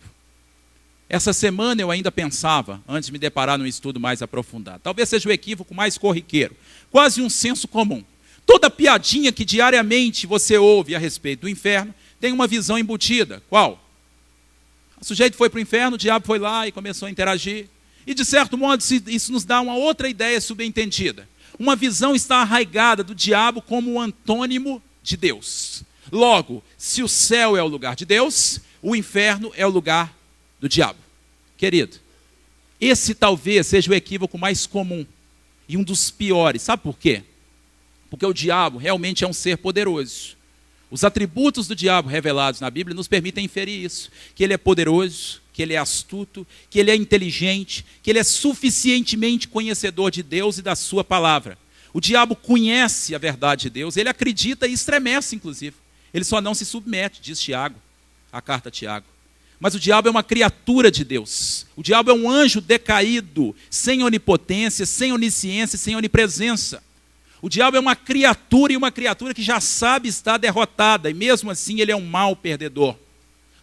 Essa semana eu ainda pensava, antes de me deparar num estudo mais aprofundado. Talvez seja o equívoco mais corriqueiro, quase um senso comum. Toda piadinha que diariamente você ouve a respeito do inferno tem uma visão embutida. Qual? O sujeito foi para o inferno, o diabo foi lá e começou a interagir. E de certo modo isso nos dá uma outra ideia subentendida. Uma visão está arraigada do diabo como um antônimo de Deus. Logo, se o céu é o lugar de Deus, o inferno é o lugar do diabo. Querido, esse talvez seja o equívoco mais comum e um dos piores. Sabe por quê? Porque o diabo realmente é um ser poderoso. Os atributos do diabo revelados na Bíblia nos permitem inferir isso. Que ele é poderoso, que ele é astuto, que ele é inteligente, que ele é suficientemente conhecedor de Deus e da sua palavra. O diabo conhece a verdade de Deus, ele acredita e estremece, inclusive. Ele só não se submete, diz Tiago, a carta a Tiago. Mas o diabo é uma criatura de Deus. O diabo é um anjo decaído, sem onipotência, sem onisciência, sem onipresença. O diabo é uma criatura, e uma criatura que já sabe estar derrotada, e mesmo assim ele é um mau perdedor.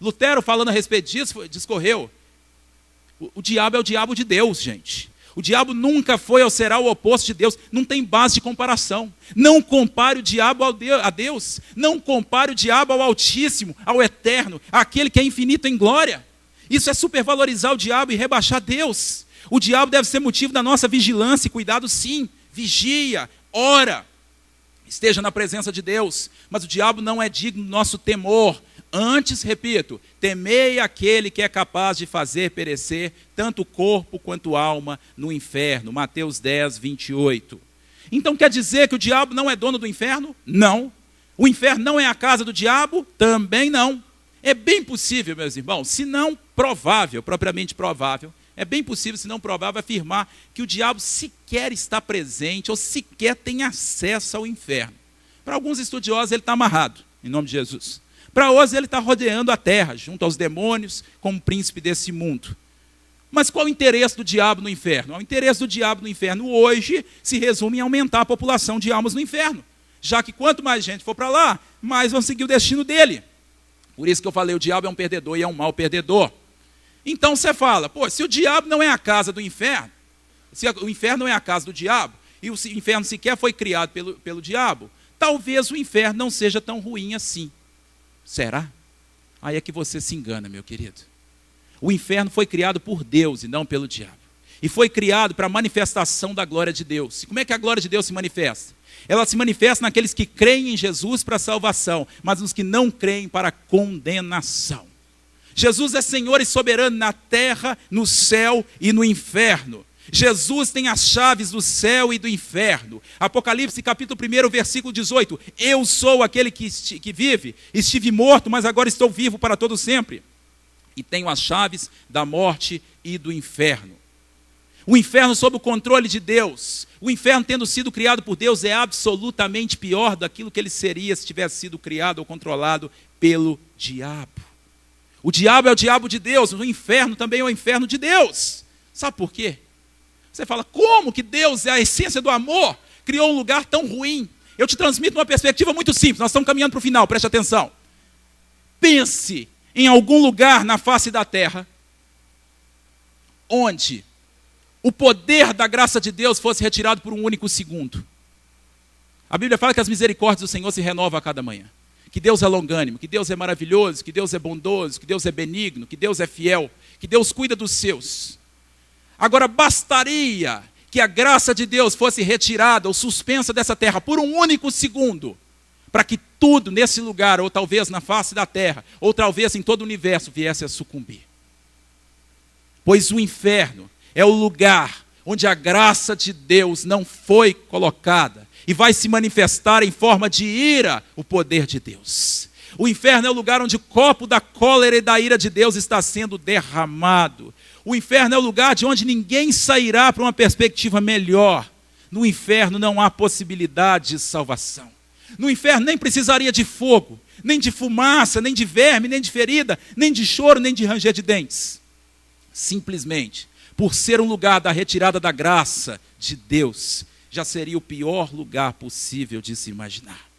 Lutero, falando a respeito disso, discorreu. O diabo é o diabo de Deus, gente. O diabo nunca foi ou será o oposto de Deus. Não tem base de comparação. Não compare o diabo a Deus. Não compare o diabo ao Altíssimo, ao Eterno, àquele que é infinito em glória. Isso é supervalorizar o diabo e rebaixar Deus. O diabo deve ser motivo da nossa vigilância e cuidado, sim. Vigia, ora, esteja na presença de Deus. Mas o diabo não é digno do nosso temor. Antes, repito, temei aquele que é capaz de fazer perecer tanto o corpo quanto a alma no inferno. Mateus 10, 28. Então quer dizer que o diabo não é dono do inferno? Não. O inferno não é a casa do diabo? Também não. É bem possível, meus irmãos, se não provável, propriamente provável, é bem possível, se não provável, afirmar que o diabo sequer está presente ou sequer tem acesso ao inferno. Para alguns estudiosos ele está amarrado, em nome de Jesus. Para outros ele está rodeando a terra, junto aos demônios, como príncipe desse mundo. Mas qual o interesse do diabo no inferno? O interesse do diabo no inferno hoje se resume em aumentar a população de almas no inferno. Já que quanto mais gente for para lá, mais vão seguir o destino dele. Por isso que eu falei, o diabo é um perdedor e é um mau perdedor. Então você fala, se o diabo não é a casa do inferno, se o inferno não é a casa do diabo, e o inferno sequer foi criado pelo diabo, talvez o inferno não seja tão ruim assim. Será? Aí é que você se engana, meu querido. O inferno foi criado por Deus e não pelo diabo. E foi criado para a manifestação da glória de Deus. E como é que a glória de Deus se manifesta? Ela se manifesta naqueles que creem em Jesus para a salvação, mas nos que não creem para a condenação. Jesus é Senhor e soberano na terra, no céu e no inferno. Jesus tem as chaves do céu e do inferno. Apocalipse capítulo 1, versículo 18. Eu sou aquele que vive, estive morto, mas agora estou vivo para todo sempre. E tenho as chaves da morte e do inferno. O inferno sob o controle de Deus. O inferno tendo sido criado por Deus é absolutamente pior daquilo que ele seria se tivesse sido criado ou controlado pelo diabo. O diabo é o diabo de Deus, o inferno também é o inferno de Deus. Sabe por quê? Você fala, como que Deus é a essência do amor? Criou um lugar tão ruim. Eu te transmito uma perspectiva muito simples. Nós estamos caminhando para o final, preste atenção. Pense em algum lugar na face da terra onde o poder da graça de Deus fosse retirado por um único segundo. A Bíblia fala que as misericórdias do Senhor se renovam a cada manhã. Que Deus é longânimo, que Deus é maravilhoso, que Deus é bondoso, que Deus é benigno, que Deus é fiel, que Deus cuida dos seus. Agora, bastaria que a graça de Deus fosse retirada ou suspensa dessa terra por um único segundo, para que tudo nesse lugar, ou talvez na face da terra, ou talvez em todo o universo, viesse a sucumbir. Pois o inferno é o lugar onde a graça de Deus não foi colocada e vai se manifestar em forma de ira o poder de Deus. O inferno é o lugar onde o copo da cólera e da ira de Deus está sendo derramado. O inferno é o lugar de onde ninguém sairá para uma perspectiva melhor. No inferno não há possibilidade de salvação. No inferno nem precisaria de fogo, nem de fumaça, nem de verme, nem de ferida, nem de choro, nem de ranger de dentes. Simplesmente, por ser um lugar da retirada da graça de Deus, já seria o pior lugar possível de se imaginar.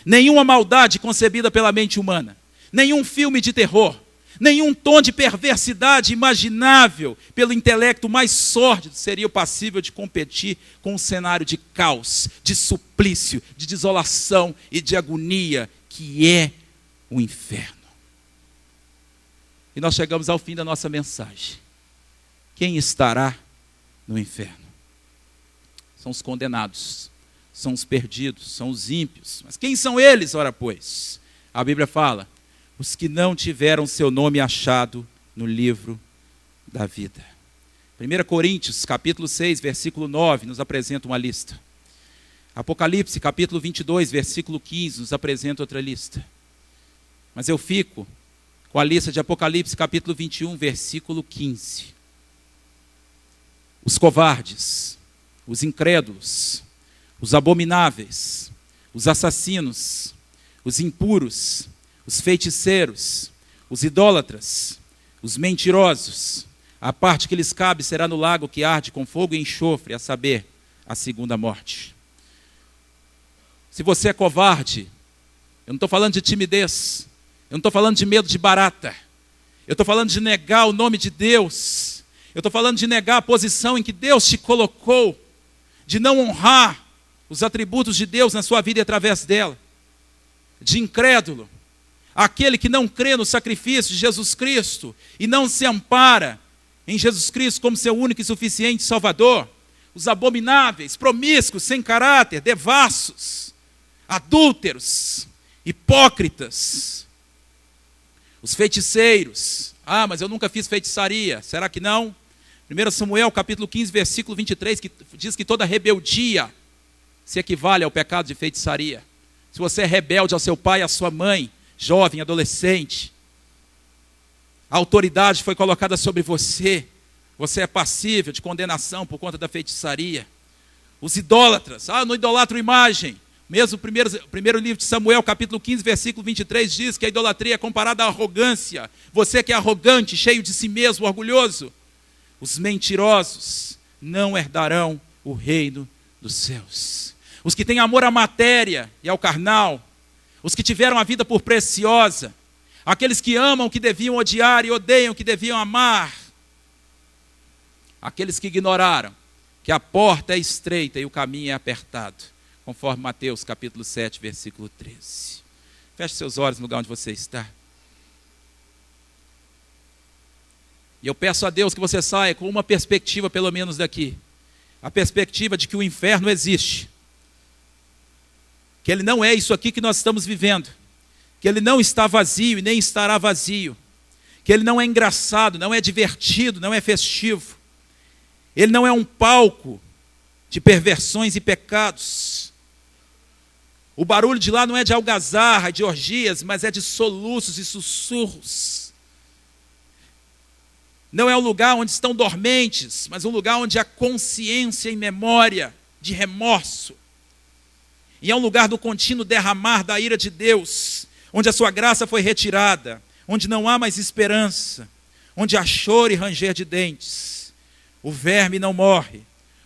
Nenhuma maldade concebida pela mente humana, nenhum filme de terror, nenhum tom de perversidade imaginável pelo intelecto mais sórdido seria passível de competir com um cenário de caos, de suplício, de desolação e de agonia que é o inferno. E nós chegamos ao fim da nossa mensagem. Quem estará no inferno? São os condenados, são os perdidos, são os ímpios. Mas quem são eles, ora pois? A Bíblia fala, os que não tiveram seu nome achado no livro da vida. 1 Coríntios, capítulo 6, versículo 9, nos apresenta uma lista. Apocalipse, capítulo 22, versículo 15, nos apresenta outra lista. Mas eu fico com a lista de Apocalipse, capítulo 21, versículo 15. Os covardes, os incrédulos, os abomináveis, os assassinos, os impuros, os feiticeiros, os idólatras, os mentirosos, a parte que lhes cabe será no lago que arde com fogo e enxofre, a saber, a segunda morte. Se você é covarde, eu não estou falando de timidez, eu não estou falando de medo de barata, eu estou falando de negar o nome de Deus, eu estou falando de negar a posição em que Deus te colocou, de não honrar os atributos de Deus na sua vida e através dela, de incrédulo, aquele que não crê no sacrifício de Jesus Cristo e não se ampara em Jesus Cristo como seu único e suficiente Salvador, os abomináveis, promíscuos, sem caráter, devassos, adúlteros, hipócritas, os feiticeiros. Ah, mas eu nunca fiz feitiçaria, será que não? 1 Samuel capítulo 15, versículo 23, que diz que toda rebeldia se equivale ao pecado de feitiçaria. Se você é rebelde ao seu pai e à sua mãe, jovem, adolescente, a autoridade foi colocada sobre você, você é passível de condenação por conta da feitiçaria. Os idólatras, não idolatro imagem. Mesmo o primeiro livro de Samuel, capítulo 15, versículo 23, diz que a idolatria é comparada à arrogância. Você que é arrogante, cheio de si mesmo, orgulhoso. Os mentirosos não herdarão o reino dos céus. Os que têm amor à matéria e ao carnal, os que tiveram a vida por preciosa, aqueles que amam o que deviam odiar e odeiam o que deviam amar, aqueles que ignoraram que a porta é estreita e o caminho é apertado, conforme Mateus capítulo 7, versículo 13. Feche seus olhos no lugar onde você está. E eu peço a Deus que você saia com uma perspectiva, pelo menos daqui. A perspectiva de que o inferno existe. Que ele não é isso aqui que nós estamos vivendo. Que ele não está vazio e nem estará vazio. Que ele não é engraçado, não é divertido, não é festivo. Ele não é um palco de perversões e pecados. O barulho de lá não é de algazarra, de orgias, mas é de soluços e sussurros. Não é um lugar onde estão dormentes, mas um lugar onde há consciência e memória de remorso. E é um lugar do contínuo derramar da ira de Deus, onde a sua graça foi retirada, onde não há mais esperança, onde há choro e ranger de dentes. O verme não morre,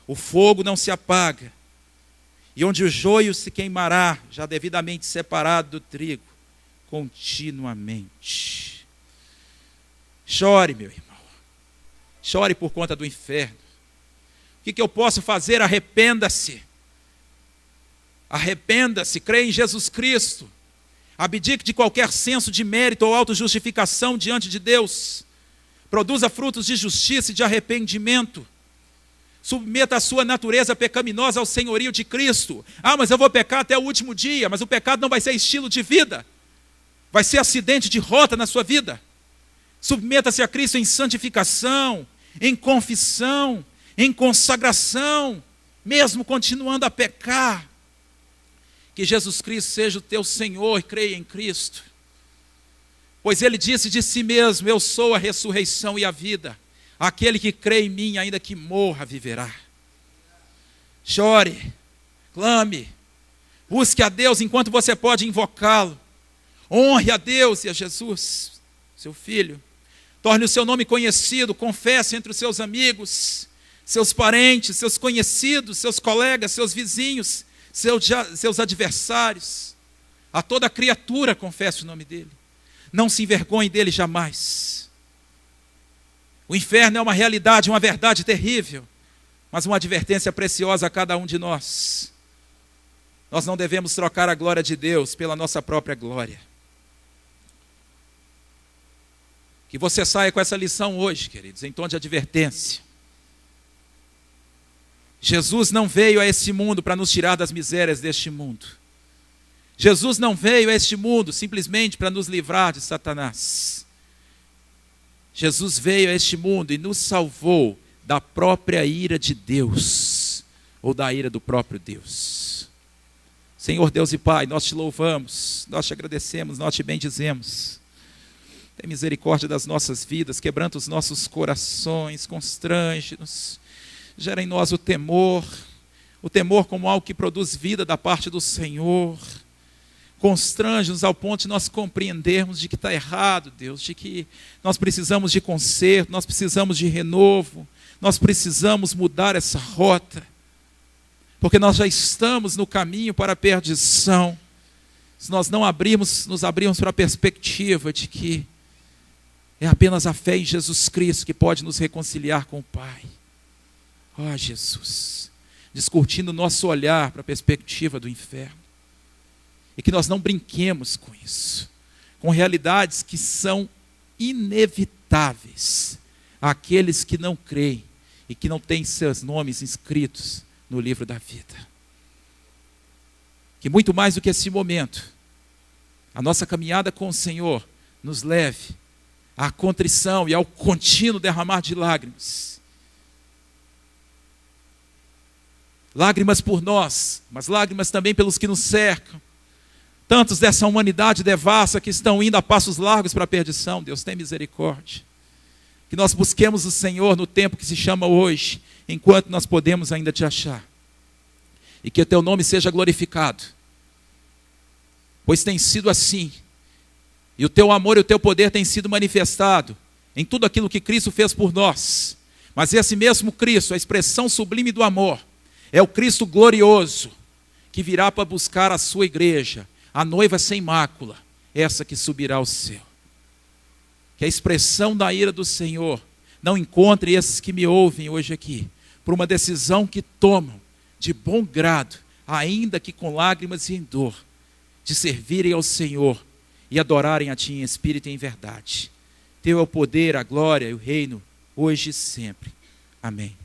o fogo não se apaga, e onde o joio se queimará, já devidamente separado do trigo, continuamente. Chore, meu irmão. Chore por conta do inferno. O que eu posso fazer? Arrependa-se. Arrependa-se, creia em Jesus Cristo. Abdique de qualquer senso de mérito ou autojustificação diante de Deus. Produza frutos de justiça e de arrependimento. Submeta a sua natureza pecaminosa ao senhorio de Cristo. Mas eu vou pecar até o último dia. Mas o pecado não vai ser estilo de vida. Vai ser acidente de rota na sua vida. Submeta-se a Cristo em santificação, em confissão, em consagração, mesmo continuando a pecar. Que Jesus Cristo seja o teu Senhor e creia em Cristo. Pois Ele disse de si mesmo: eu sou a ressurreição e a vida. Aquele que crê em mim, ainda que morra, viverá. Chore, clame, busque a Deus enquanto você pode invocá-lo. Honre a Deus e a Jesus, seu Filho. Torne o seu nome conhecido, confesse entre os seus amigos, seus parentes, seus conhecidos, seus colegas, seus vizinhos, seus adversários. A toda criatura confesse o nome dele. Não se envergonhe dele jamais. O inferno é uma realidade, uma verdade terrível, mas uma advertência preciosa a cada um de nós. Nós não devemos trocar a glória de Deus pela nossa própria glória. Que você saia com essa lição hoje, queridos, em tom de advertência. Jesus não veio a esse mundo para nos tirar das misérias deste mundo. Jesus não veio a este mundo simplesmente para nos livrar de Satanás. Jesus veio a este mundo e nos salvou da própria ira de Deus, ou da ira do próprio Deus. Senhor Deus e Pai, nós te louvamos, nós te agradecemos, nós te bendizemos. Tem misericórdia das nossas vidas, quebranta os nossos corações, constrange-nos, gera em nós o temor como algo que produz vida da parte do Senhor. Constrange-nos ao ponto de nós compreendermos de que está errado, Deus, de que nós precisamos de conserto, nós precisamos de renovo, nós precisamos mudar essa rota, porque nós já estamos no caminho para a perdição, se nós não nos abrirmos para a perspectiva de que é apenas a fé em Jesus Cristo que pode nos reconciliar com o Pai. Ó Jesus, descortina o nosso olhar para a perspectiva do inferno. E que nós não brinquemos com isso, com realidades que são inevitáveis àqueles que não creem e que não têm seus nomes inscritos no livro da vida. Que muito mais do que esse momento, a nossa caminhada com o Senhor nos leve à contrição e ao contínuo derramar de lágrimas. Lágrimas por nós, mas lágrimas também pelos que nos cercam. Tantos dessa humanidade devassa que estão indo a passos largos para a perdição. Deus tem misericórdia. Que nós busquemos o Senhor no tempo que se chama hoje, enquanto nós podemos ainda te achar. E que o teu nome seja glorificado. Pois tem sido assim. E o teu amor e o teu poder têm sido manifestado em tudo aquilo que Cristo fez por nós. Mas esse mesmo Cristo, a expressão sublime do amor, é o Cristo glorioso, que virá para buscar a sua igreja, a noiva sem mácula, essa que subirá ao céu. Que a expressão da ira do Senhor não encontre esses que me ouvem hoje aqui, por uma decisão que tomam de bom grado, ainda que com lágrimas e em dor, de servirem ao Senhor e adorarem a Ti em espírito e em verdade. Teu é o poder, a glória e o reino, hoje e sempre. Amém.